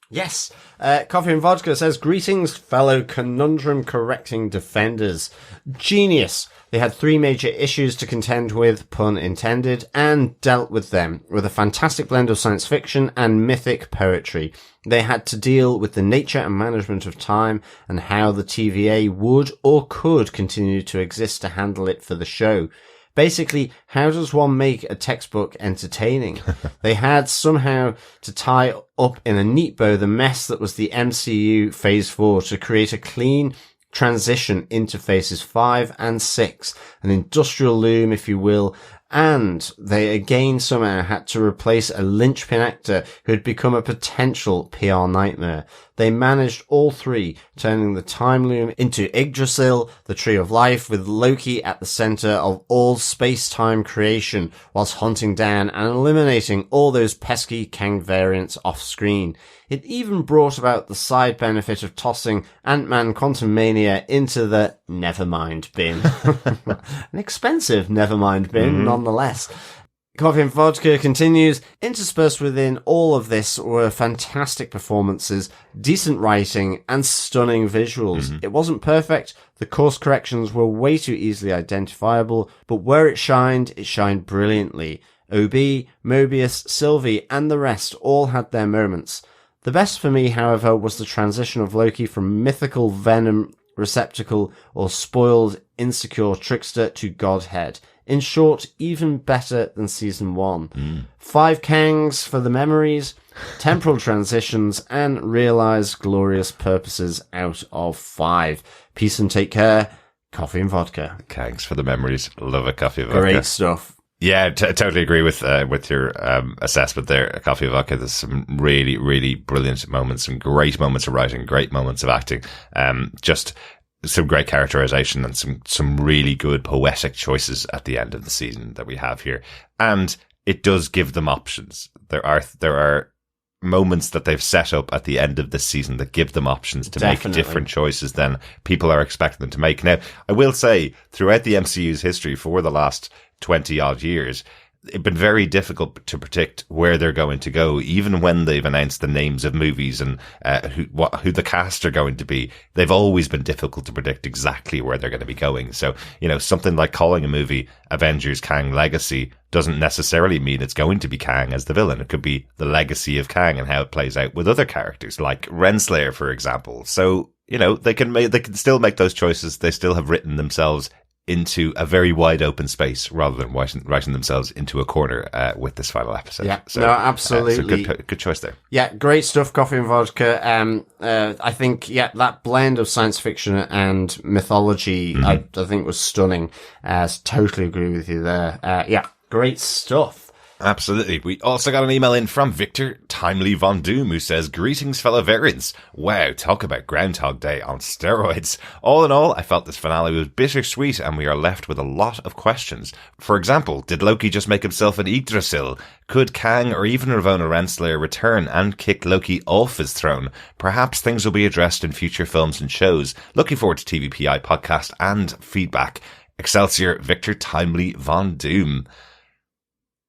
Yes. Coffee and Vodka says, greetings, fellow conundrum-correcting defenders. Genius. They had 3 major issues to contend with, pun intended, and dealt with them with a fantastic blend of science fiction and mythic poetry. They had to deal with the nature and management of time and how the TVA would or could continue to exist to handle it for the show. Basically, how does one make a textbook entertaining? They had somehow to tie up in a neat bow the mess that was the MCU Phase 4 to create a clean transition into Phases 5 and 6, an industrial loom, if you will, and they again somehow had to replace a linchpin actor who had become a potential PR nightmare. They managed all three, turning the time loom into Yggdrasil, the tree of life, with Loki at the center of all space-time creation, whilst hunting down and eliminating all those pesky Kang variants off-screen. It even brought about the side benefit of tossing Ant-Man Quantumania into the Nevermind bin. An expensive Nevermind bin, nonetheless. Coffee and Vodka continues. Interspersed within all of this were fantastic performances, decent writing, and stunning visuals. It wasn't perfect. The course corrections were way too easily identifiable, but where it shined brilliantly. OB, Mobius, Sylvie, and the rest all had their moments. The best for me, however, was the transition of Loki from mythical venom receptacle or spoiled, insecure trickster to godhead. In short, even better than season 1. 5 Kangs for the memories, temporal transitions, and realised glorious purposes out of 5. Peace and take care. Coffee and Vodka. Kangs for the memories. Love a coffee and vodka. Great stuff. Yeah, totally agree with your assessment there. A Coffee and Vodka. There's some really, really brilliant moments, some great moments of writing, great moments of acting. Just some great characterization and some really good poetic choices at the end of the season that we have here. And it does give them options. There are moments that they've set up at the end of this season that give them options to make different choices than people are expecting them to make. Now, I will say, throughout the MCU's history for the last 20 odd years, it's been very difficult to predict where they're going to go, even when they've announced the names of movies and who the cast are going to be. They've always been difficult to predict exactly where they're going to be going. So, something like calling a movie Avengers Kang Legacy doesn't necessarily mean it's going to be Kang as the villain. It could be the legacy of Kang and how it plays out with other characters, like Renslayer, for example. So, they can still make those choices. They still have written themselves into a very wide open space rather than writing themselves into a corner with this final episode. Yeah, so, no, absolutely. Good choice there. Yeah, great stuff, Coffee and Vodka. I think, that blend of science fiction and mythology, I think was stunning. Totally agree with you there. Great stuff. Absolutely. We also got an email in from Victor Timely Von Doom, who says, "Greetings, fellow variants. Wow, talk about Groundhog Day on steroids. All in all, I felt this finale was bittersweet and we are left with a lot of questions. For example, did Loki just make himself an Yggdrasil? Could Kang or even Ravonna Renslayer return and kick Loki off his throne? Perhaps things will be addressed in future films and shows. Looking forward to TVPI podcast and feedback. Excelsior, Victor Timely Von Doom."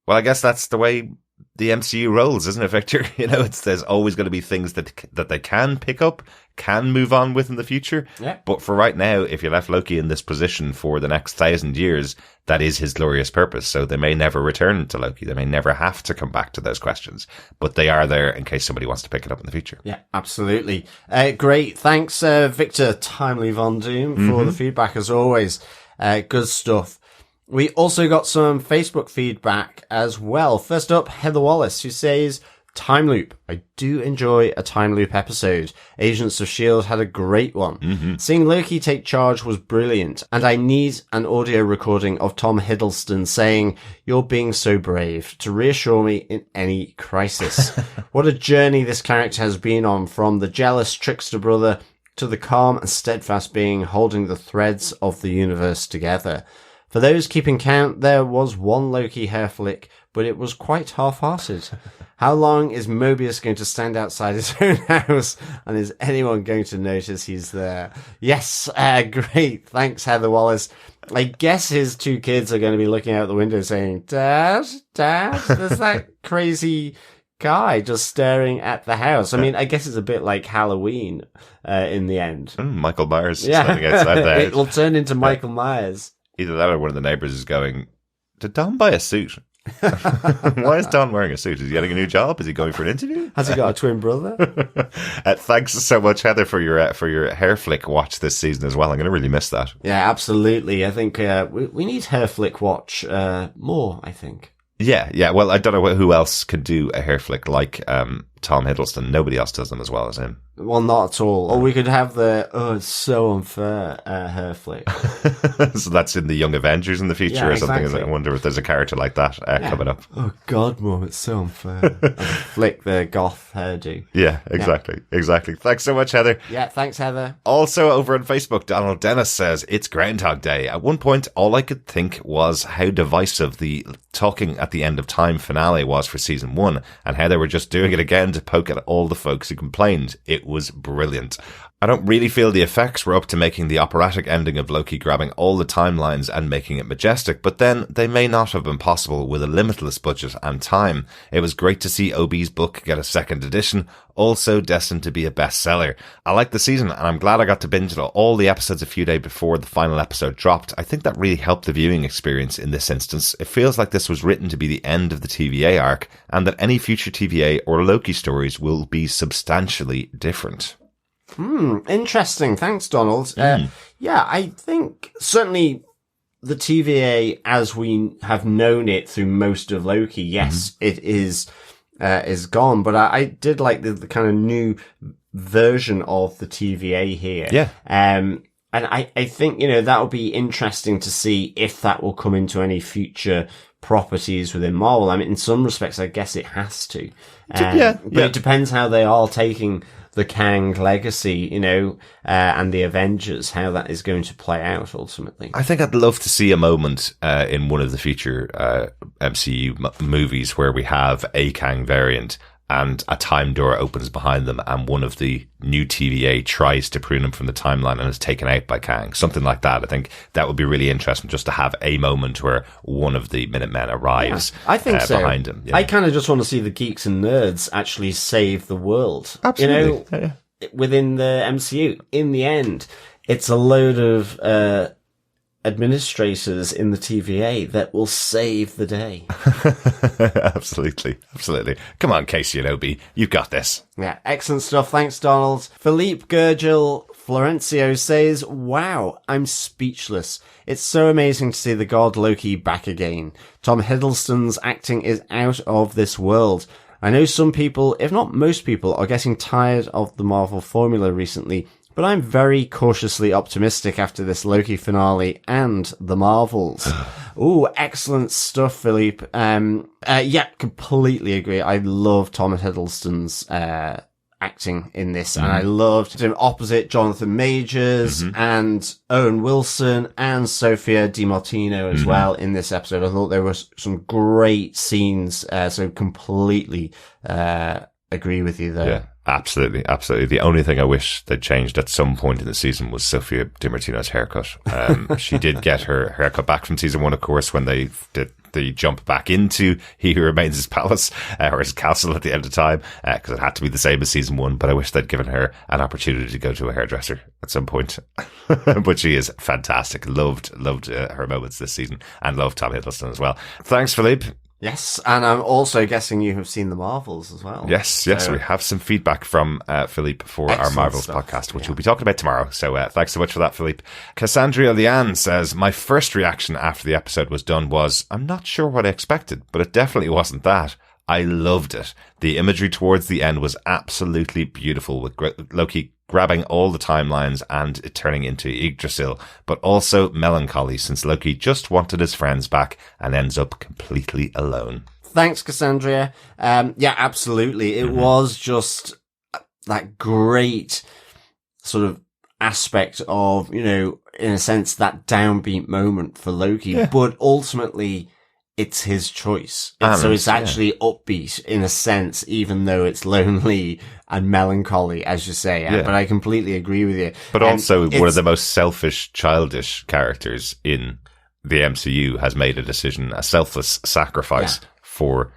Well, I guess that's the way the MCU rolls, isn't it, Victor? There's always going to be things that they can pick up, can move on with in the future. Yeah. But for right now, if you left Loki in this position for the next 1,000 years, that is his glorious purpose. So they may never return to Loki. They may never have to come back to those questions, but they are there in case somebody wants to pick it up in the future. Yeah, absolutely. Great. Thanks, Victor Timely Von Doom, for the feedback as always. Good stuff. We also got some Facebook feedback as well. First up, Heather Wallace, who says, "Time loop. I do enjoy a time loop episode. Agents of S.H.I.E.L.D. had a great one. Seeing Loki take charge was brilliant, and I need an audio recording of Tom Hiddleston saying, 'You're being so brave,' to reassure me in any crisis." What a journey this character has been on, from the jealous trickster brother to the calm and steadfast being holding the threads of the universe together. For those keeping count, there was one Loki hair flick, but it was quite half-hearted. How long is Mobius going to stand outside his own house, and is anyone going to notice he's there? Yes, great. Thanks, Heather Wallace. I guess his 2 kids are going to be looking out the window saying, Dad, there's that crazy guy just staring at the house. I mean, I guess it's a bit like Halloween in the end. Michael Myers standing outside there. It will turn into Michael Myers. Either that or one of the neighbours is going, "Did Dom buy a suit?" Why is Don wearing a suit? Is he getting a new job? Is he going for an interview? Has he got a twin brother? Thanks so much, Heather, for your hair flick watch this season as well. I'm going to really miss that. Yeah, absolutely. I think we need hair flick watch more, I think. Yeah. Well, I don't know who else can do a hair flick like Tom Hiddleston. Nobody else does them as well as him. Well, not at all. Or we could have it's so unfair hair flick. So that's in the Young Avengers in the future or something. Exactly. I wonder if there's a character like that coming up. Oh, God, Mum, it's so unfair. Flick the goth hairdo. Yeah, exactly. Thanks so much, Heather. Yeah, thanks, Heather. Also over on Facebook, Donald Dennis says, it's Groundhog Day. At one point, all I could think was how divisive the talking at the end of time finale was for season 1 and how they were just doing it again to poke at all the folks who complained. It was brilliant. I don't really feel the effects were up to making the operatic ending of Loki grabbing all the timelines and making it majestic, but then they may not have been possible with a limitless budget and time. It was great to see Obi's book get a second edition, also destined to be a bestseller. I liked the season and I'm glad I got to binge all the episodes a few days before the final episode dropped. I think that really helped the viewing experience in this instance. It feels like this was written to be the end of the TVA arc and that any future TVA or Loki stories will be substantially different. Interesting. Thanks, Donald. Yeah, I think certainly the TVA as we have known it through most of Loki, yes, it is gone. But I did like the kind of new version of the TVA here. Yeah. And I think, that would be interesting to see if that will come into any future properties within Marvel. I mean, in some respects, I guess it has to. But it depends how they are taking the Kang legacy, and the Avengers, how that is going to play out ultimately. I think I'd love to see a moment in one of the future MCU movies where we have a Kang variant and a time door opens behind them and one of the new TVA tries to prune him from the timeline and is taken out by Kang. Something like that. I think that would be really interesting just to have a moment where one of the Minutemen arrives I think so. behind him. I kind of just want to see the geeks and nerds actually save the world. Absolutely. Within the MCU. In the end, it's a load of administrators in the TVA that will save the day. Absolutely. Come on, Casey and Obi, you've got this. Yeah, excellent stuff. Thanks, Donald. Philippe Gurgel Florencio says, wow, I'm speechless. It's so amazing to see the god Loki back again. Tom Hiddleston's acting is out of this world. I know some people, if not most people, are getting tired of the Marvel formula recently, but I'm very cautiously optimistic after this Loki finale and the Marvels. Ooh, excellent stuff, Philippe. Yeah, completely agree. I love Tom Hiddleston's acting in this, and I loved him opposite Jonathan Majors and Owen Wilson and Sophia DiMartino as well in this episode. I thought there were some great scenes, so completely agree with you there. Yeah. Absolutely. The only thing I wish they'd changed at some point in the season was Sophia DiMartino's haircut. She did get her haircut back from season 1, of course, when they did the jump back into He Who Remains His Palace, or his castle at the end of time, because it had to be the same as season 1, but I wish they'd given her an opportunity to go to a hairdresser at some point. But she is fantastic. Loved her moments this season, and loved Tom Hiddleston as well. Thanks, Philippe. Yes, and I'm also guessing you have seen the Marvels as well. Yes, we have some feedback from Philippe for our Marvels podcast, which we'll be talking about tomorrow. So thanks so much for that, Philippe. Cassandra Liane says, my first reaction after the episode was done was, I'm not sure what I expected, but it definitely wasn't that. I loved it. The imagery towards the end was absolutely beautiful, with Loki grabbing all the timelines and it turning into Yggdrasil, but also melancholy since Loki just wanted his friends back and ends up completely alone. Thanks, Cassandra. Yeah, absolutely. It was just that great sort of aspect of, in a sense, that downbeat moment for Loki, but ultimately it's his choice. So it's actually upbeat in a sense, even though it's lonely and melancholy, as you say. But I completely agree with you. But also one of the most selfish, childish characters in the MCU has made a decision, a selfless sacrifice for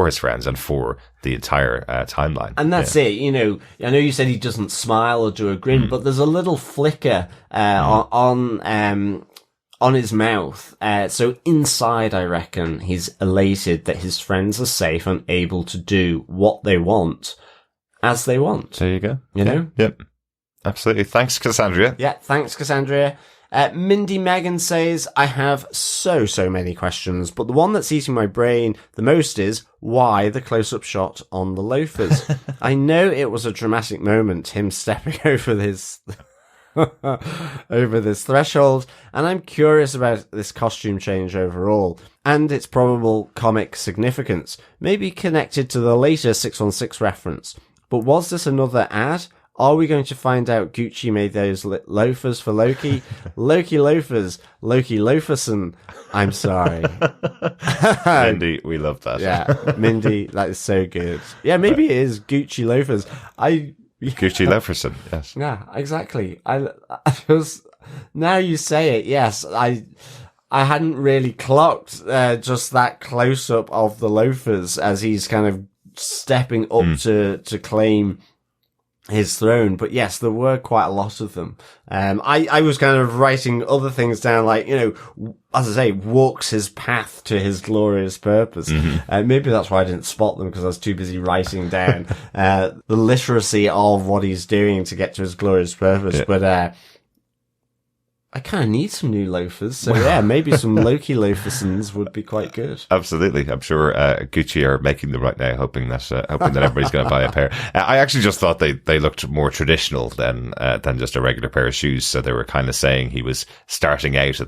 his friends and for the entire timeline. And that's it. I know you said he doesn't smile or do a grin, but there's a little flicker on on his mouth. So inside, I reckon, he's elated that his friends are safe and able to do what they want as they want. There you go. You know? Yep. Absolutely. Thanks, Cassandra. Yeah, thanks, Cassandra. Mindy Megan says, I have so many questions, but the one that's eating my brain the most is, why the close-up shot on the loafers? I know it was a dramatic moment, him stepping over this... over this threshold, and I'm curious about this costume change overall and its probable comic significance, maybe connected to the later 616 reference. But was this another ad? Are we going to find out Gucci made those loafers for Loki? Loki loafers, Loki Loferson. I'm sorry. Mindy, we love that. Yeah, Mindy, that is so good. Yeah, maybe it is Gucci loafers. Gucci Loferson, yes. Yeah, exactly. I was, now you say it, yes, I hadn't really clocked just that close up of the loafers as he's kind of stepping up to claim his throne. But yes, there were quite a lot of them. I was kind of writing other things down, like, you know, as I say, walks his path to his glorious purpose. Maybe that's why I didn't spot them, because I was too busy writing down the literacy of what he's doing to get to his glorious purpose. Yeah. But I kind of need some new loafers. So yeah, maybe some Loki Lofersons would be quite good. Absolutely. I'm sure Gucci are making them right now, hoping that everybody's going to buy a pair. I actually just thought they looked more traditional than just a regular pair of shoes. So they were kind of saying he was starting out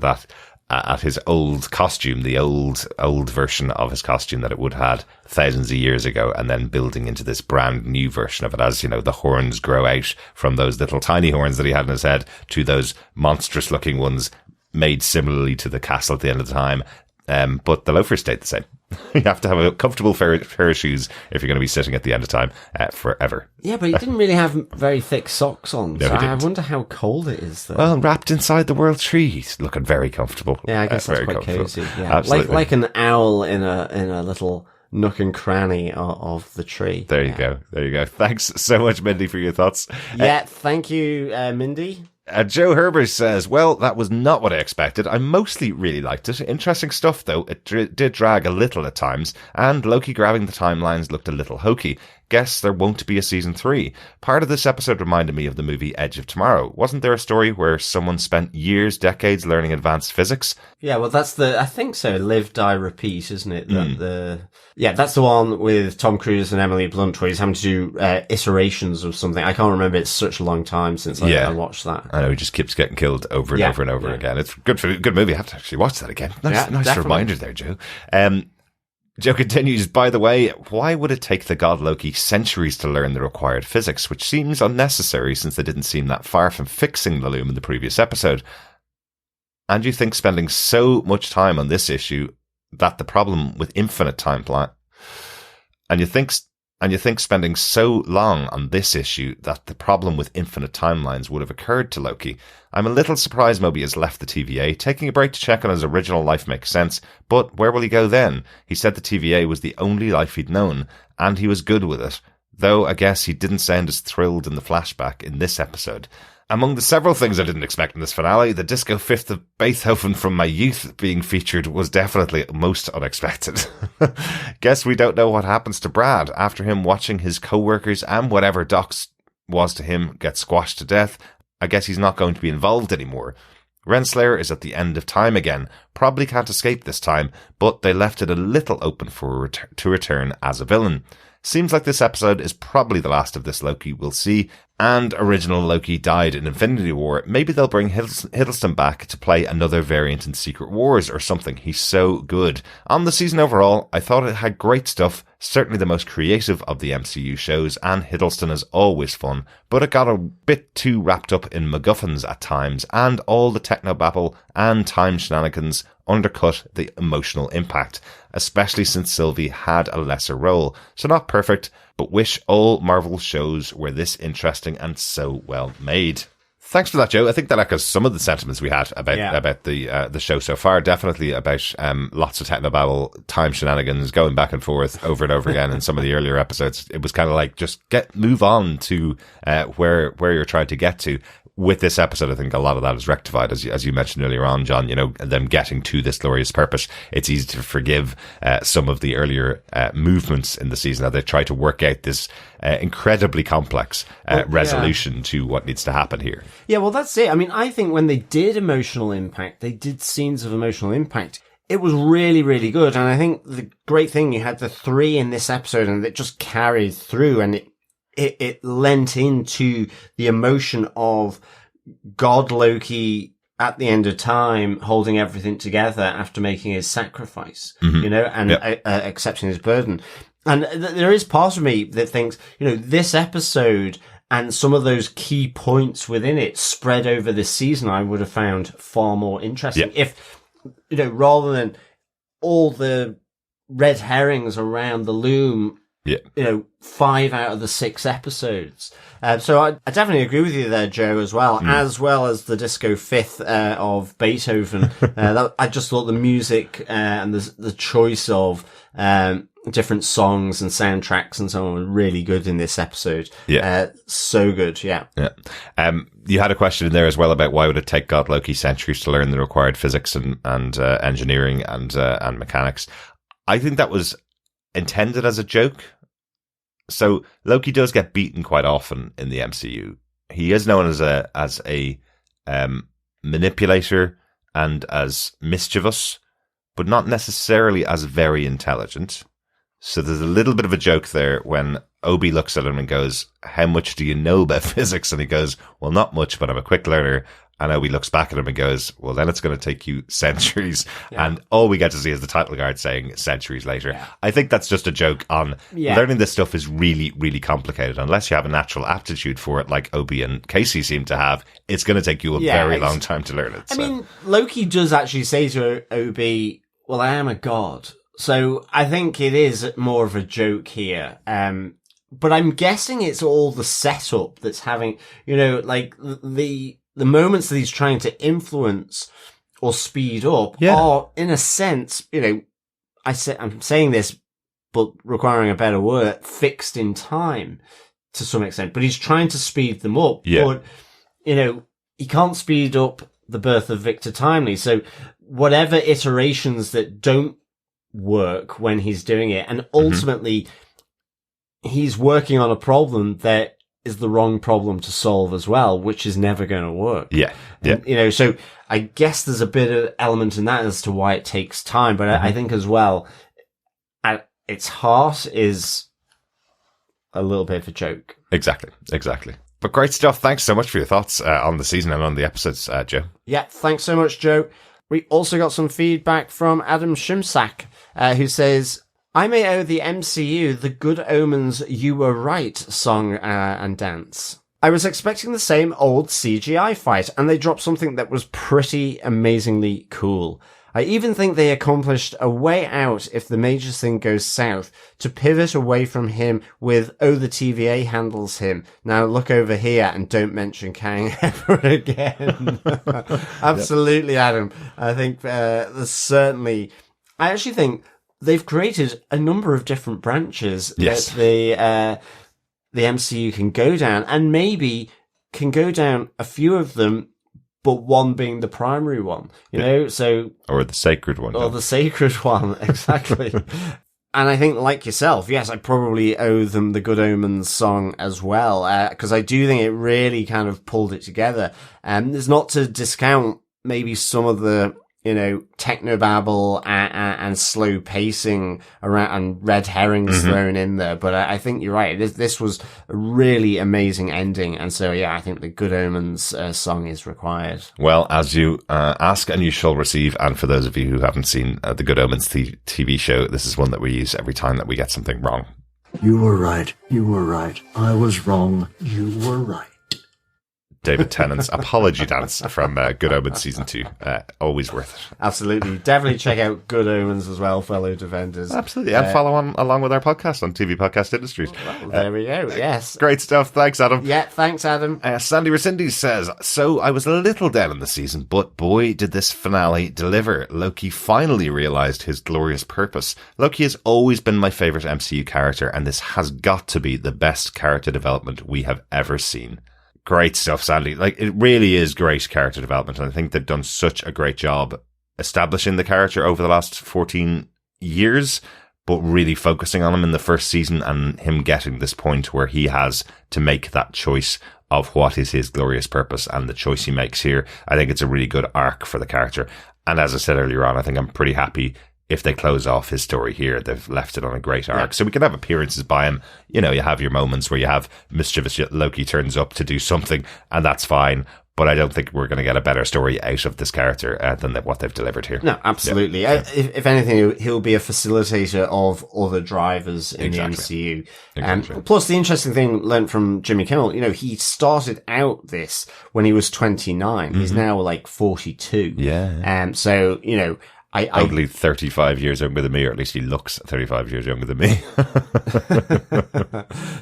at his old costume, the old version of his costume that it would had thousands of years ago, and then building into this brand new version of it as, you know, the horns grow out from those little tiny horns that he had in his head to those monstrous looking ones made similarly to the castle at the end of the time. But the loafers stayed the same. You have to have a comfortable pair of shoes if you're going to be sitting at the end of time forever. Yeah, but he didn't really have very thick socks on. No, so I wonder how cold it is there. Well, wrapped inside the world tree, he's looking very comfortable. Yeah, I guess that's quite cozy. Yeah. Absolutely. Like an owl in a little nook and cranny of the tree. There you go. There you go. Thanks so much, Mindy, for your thoughts. Yeah, thank you, Mindy. Joe Herbert says, well, that was not what I expected. I mostly really liked it. Interesting stuff, though. It did drag a little at times, and Loki grabbing the timelines looked a little hokey. Guess there won't be a season 3. Part of this episode reminded me of the movie Edge of Tomorrow. Wasn't there a story where someone spent years, decades learning advanced physics? Yeah, well, that's I think so, Live, Die, Repeat, isn't it? That's the one with Tom Cruise and Emily Blunt where he's having to do iterations of something. I can't remember, it's such a long time since I watched that. I know, he just keeps getting killed over and over and over again. It's good movie. I have to actually watch that again. Nice reminder there, Joe. Joe continues, by the way, why would it take the god Loki centuries to learn the required physics, which seems unnecessary since they didn't seem that far from fixing the loom in the previous episode? And you think spending so much time on this issue that the problem with infinite timeline, and you think spending so long on this issue that the problem with infinite timelines would have occurred to Loki. I'm a little surprised Moby has left the TVA. Taking a break to check on his original life makes sense, but where will he go then? He said the TVA was the only life he'd known, and he was good with it. Though I guess he didn't sound as thrilled in the flashback in this episode. Among the several things I didn't expect in this finale, the Disco Fifth of Beethoven from my youth being featured was definitely most unexpected. Guess we don't know what happens to Brad after him watching his co-workers and whatever Doc's was to him get squashed to death. I guess he's not going to be involved anymore. Renslayer is at the end of time again. Probably can't escape this time, but they left it a little open for to return as a villain. Seems like this episode is probably the last of this Loki we'll see, and original Loki died in Infinity War. Maybe they'll bring Hiddleston back to play another variant in Secret Wars or something. He's so good. On the season overall, I thought it had great stuff, certainly the most creative of the MCU shows, and Hiddleston is always fun, but it got a bit too wrapped up in MacGuffins at times, and all the technobabble and time shenanigans undercut the emotional impact, especially since Sylvie had a lesser role. So not perfect, but wish all Marvel shows were this interesting and so well made. Thanks for that, Joe. I think that echoes some of the sentiments we had about the show so far. Definitely about lots of technobabble, time shenanigans, going back and forth over and over again in some of the earlier episodes. It was kind of like, just move on to where you're trying to get to. With this episode, I think a lot of that is rectified, as you mentioned earlier on, John, them getting to this glorious purpose. It's easy to forgive some of the earlier movements in the season, that they try to work out this incredibly complex resolution to what needs to happen here. Yeah, well, that's it. I mean, I think when they did emotional impact, they did scenes of emotional impact. It was really, really good. And I think the great thing, you had the 3 in this episode, and it just carried through, and it lent into the emotion of God Loki at the end of time, holding everything together after making his sacrifice, and accepting his burden. And there is part of me that thinks, this episode and some of those key points within it spread over this season, I would have found far more interesting. If, rather than all the red herrings around the loom, 5 out of the 6 episodes. So I definitely agree with you there, Joe, as well as the Disco Fifth of Beethoven. I just thought the music and the choice of different songs and soundtracks and so on were really good in this episode. So good. Yeah. You had a question in there as well about why would it take God Loki centuries to learn the required physics and engineering and mechanics. I think that was intended as a joke. So Loki does get beaten quite often in the MCU. He is known as a manipulator and as mischievous, but not necessarily as very intelligent. So there's a little bit of a joke there when Obi looks at him and goes, "How much do you know about physics?" And he goes, "Well, not much, but I'm a quick learner." And Obi looks back at him and goes, "Well, then it's going to take you centuries." And all we get to see is the title card saying centuries later. I think that's just a joke on learning this stuff is really, really complicated. Unless you have a natural aptitude for it, like Obi and Casey seem to have, it's going to take you a very long time to learn it. I mean, Loki does actually say to Obi, "Well, I am a god." So I think it is more of a joke here. But I'm guessing it's all the setup that's having, like the moments that he's trying to influence or speed up are, in a sense, I'm saying this, but requiring a better word, fixed in time to some extent. But he's trying to speed them up. But, he can't speed up the birth of Victor Timely. So whatever iterations that don't work when he's doing it, and ultimately he's working on a problem that is the wrong problem to solve as well, which is never going to work. And, so I guess there's a bit of element in that as to why it takes time. But I think as well, at its heart is a little bit of a joke. Exactly. But great stuff. Thanks so much for your thoughts on the season and on the episodes, Joe. Yeah, thanks so much, Joe. We also got some feedback from Adam Shimsack, who says, "I may owe the MCU the Good Omens You Were Right song and dance. I was expecting the same old CGI fight, and they dropped something that was pretty amazingly cool. I even think they accomplished a way out if the major thing goes south, to pivot away from him with, oh, the TVA handles him. Now look over here and don't mention Kang ever again." Absolutely, Adam. I think there's certainly... I actually think they've created a number of different branches that the MCU can go down, and maybe can go down a few of them, but one being the primary one, so... Or the sacred one. Or the sacred one, exactly. And I think, like yourself, yes, I probably owe them the Good Omens song as well, because I do think it really kind of pulled it together. It's not to discount maybe some of the, technobabble and slow pacing around and red herrings thrown in there. But I think you're right. This was a really amazing ending. And so, I think the Good Omens song is required. Well, as you ask and you shall receive. And for those of you who haven't seen the Good Omens TV show, this is one that we use every time that we get something wrong. You were right. You were right. I was wrong. You were right. David Tennant's apology dance from Good Omens Season 2. Always worth it. Absolutely. Definitely check out Good Omens as well, fellow Defenders. Absolutely. And follow on along with our podcast on TV Podcast Industries. Well, there we go. Yes. Great stuff. Thanks, Adam. Yeah, thanks, Adam. Sandy Rescindy says, so I was a little down in the season, but boy, did this finale deliver. Loki finally realized his glorious purpose. Loki has always been my favorite MCU character, and this has got to be the best character development we have ever seen. Great stuff, Sandy. Like, it really is great character development, and I think they've done such a great job establishing the character over the last 14 years, but really focusing on him in the first season and him getting this point where he has to make that choice of what is his glorious purpose, and the choice he makes here. I think it's a really good arc for the character. And as I said earlier on, I think I'm pretty happy if they close off his story here. They've left it on a great arc. Yeah. So we can have appearances by him. You know, you have your moments where you have mischievous Loki turns up to do something, and that's fine. But I don't think we're going to get a better story out of this character than what they've delivered here. No, absolutely. Yeah. If anything, he'll be a facilitator of other drivers in the MCU. Exactly. Plus, the interesting thing learned from Jimmy Kimmel, you know, he started out this when he was 29. Mm-hmm. He's now like 42. Yeah. So, you know, only 35 years younger than me, or at least he looks 35 years younger than me.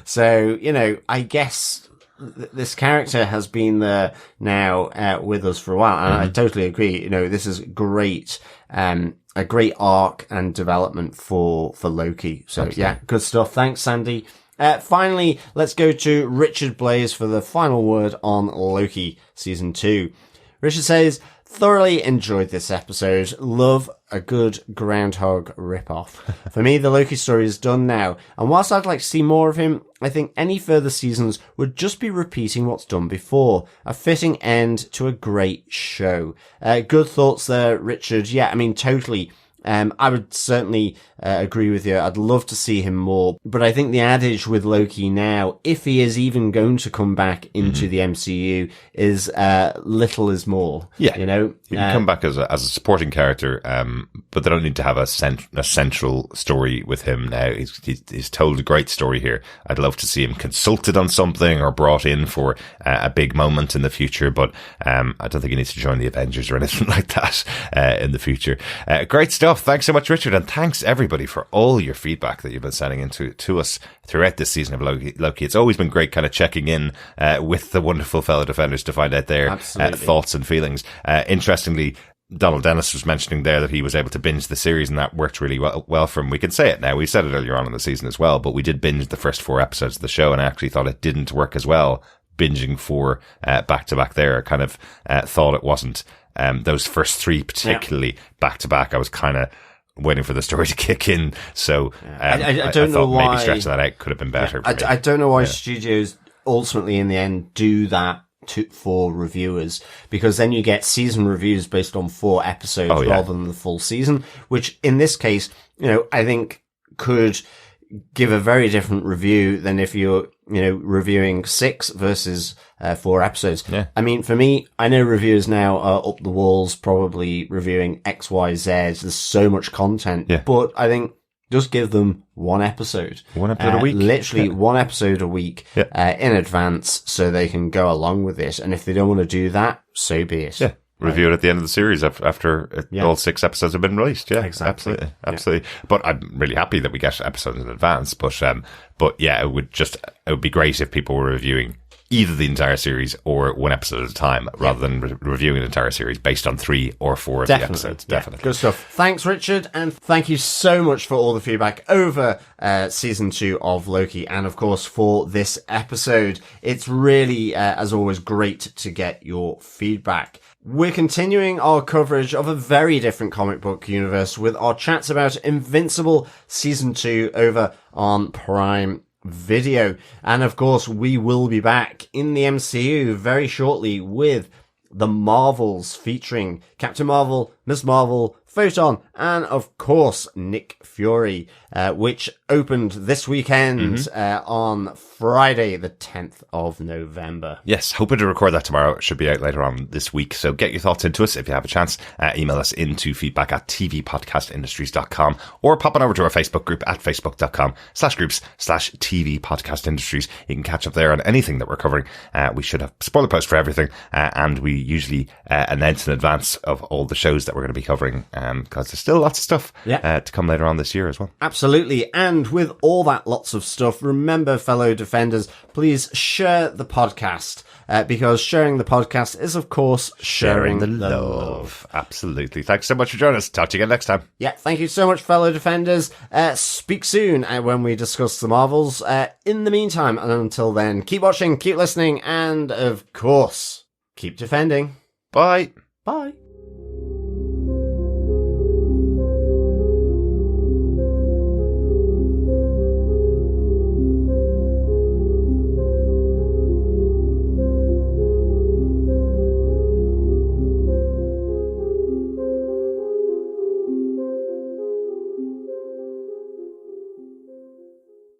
So, you know, I guess this character has been there now with us for a while, and I totally agree. You know, this is great, a great arc and development for Loki. So, absolutely. Yeah, good stuff. Thanks, Sandy. Finally, let's go to Richard Blaze for the final word on Loki Season 2. Richard says, thoroughly enjoyed this episode. Love a good Groundhog ripoff. For me, the Loki story is done now, and whilst I'd like to see more of him, I think any further seasons would just be repeating what's done before. A fitting end to a great show. Good thoughts there, Richard. Yeah, I mean, totally. I would certainly agree with you. I'd love to see him more, but I think the adage with Loki now, if he is even going to come back into the MCU, is little is more. Yeah, you know, he can come back as a supporting character, but they don't need to have a central story with him now. He's told a great story here. I'd love to see him consulted on something or brought in for a big moment in the future, but I don't think he needs to join the Avengers or anything like that in the future. Great stuff. Thanks so much, Richard, and thanks everybody for all your feedback that you've been sending in to us throughout this season of Loki. It's always been great kind of checking in with the wonderful fellow defenders to find out their thoughts and feelings. Interestingly, Donald Dennis was mentioning there that he was able to binge the series, and that worked really well for him. We can say it now. We said it earlier on in the season as well, but we did binge the first 4 episodes of the show, and I actually thought it didn't work as well binging 4 back to back there. I kind of thought it wasn't. Those first 3 particularly back to back, I was kind of waiting for the story to kick in. So I don't know why maybe stretching that out could have been better. I don't know why studios ultimately in the end do that for reviewers, because then you get season reviews based on 4 episodes rather than the full season, which in this case, you know, I think could give a very different review than if you're, you know, reviewing 6 versus 4 episodes. Yeah. I mean, for me, I know reviewers now are up the walls, probably reviewing X, Y, Z. There's so much content, but I think just give them 1 episode. 1 episode a week. Literally 1 episode a week in advance, so they can go along with it. And if they don't want to do that, so be it. Yeah. Review it at the end of the series after all 6 episodes have been released. Yeah, exactly. Absolutely. But I'm really happy that we get episodes in advance. But yeah, it would be great if people were reviewing either the entire series or 1 episode at a time, rather than reviewing an entire series based on 3 or 4 of the episodes. Definitely. Good stuff. Thanks, Richard. And thank you so much for all the feedback over season 2 of Loki. And of course, for this episode, it's really, as always, great to get your feedback. We're continuing our coverage of a very different comic book universe with our chats about Invincible Season 2 over on Prime Video. And of course, we will be back in the MCU very shortly with The Marvels featuring Captain Marvel, Ms. Marvel, Photon, and of course Nick Fury, which opened this weekend on Friday, the 10th of November. Yes, hoping to record that tomorrow. It should be out later on this week. So get your thoughts into us if you have a chance. Email us into feedback@tvpodcastindustries.com or pop on over to our Facebook group at facebook.com/groups/tvpodcastindustries. You can catch up there on anything that we're covering. We should have spoiler post for everything, and we usually announce in advance of all the shows that we're going to be covering, because there's still lots of stuff to come later on this year as well. Absolutely. And with all that lots of stuff, remember, fellow Defenders, please share the podcast, because sharing the podcast is, of course, sharing the love. Absolutely. Thanks so much for joining us. Talk to you again next time. Yeah, thank you so much, fellow Defenders. Speak soon when we discuss the Marvels. In the meantime, and until then, keep watching, keep listening, and, of course, keep defending. Bye. Bye.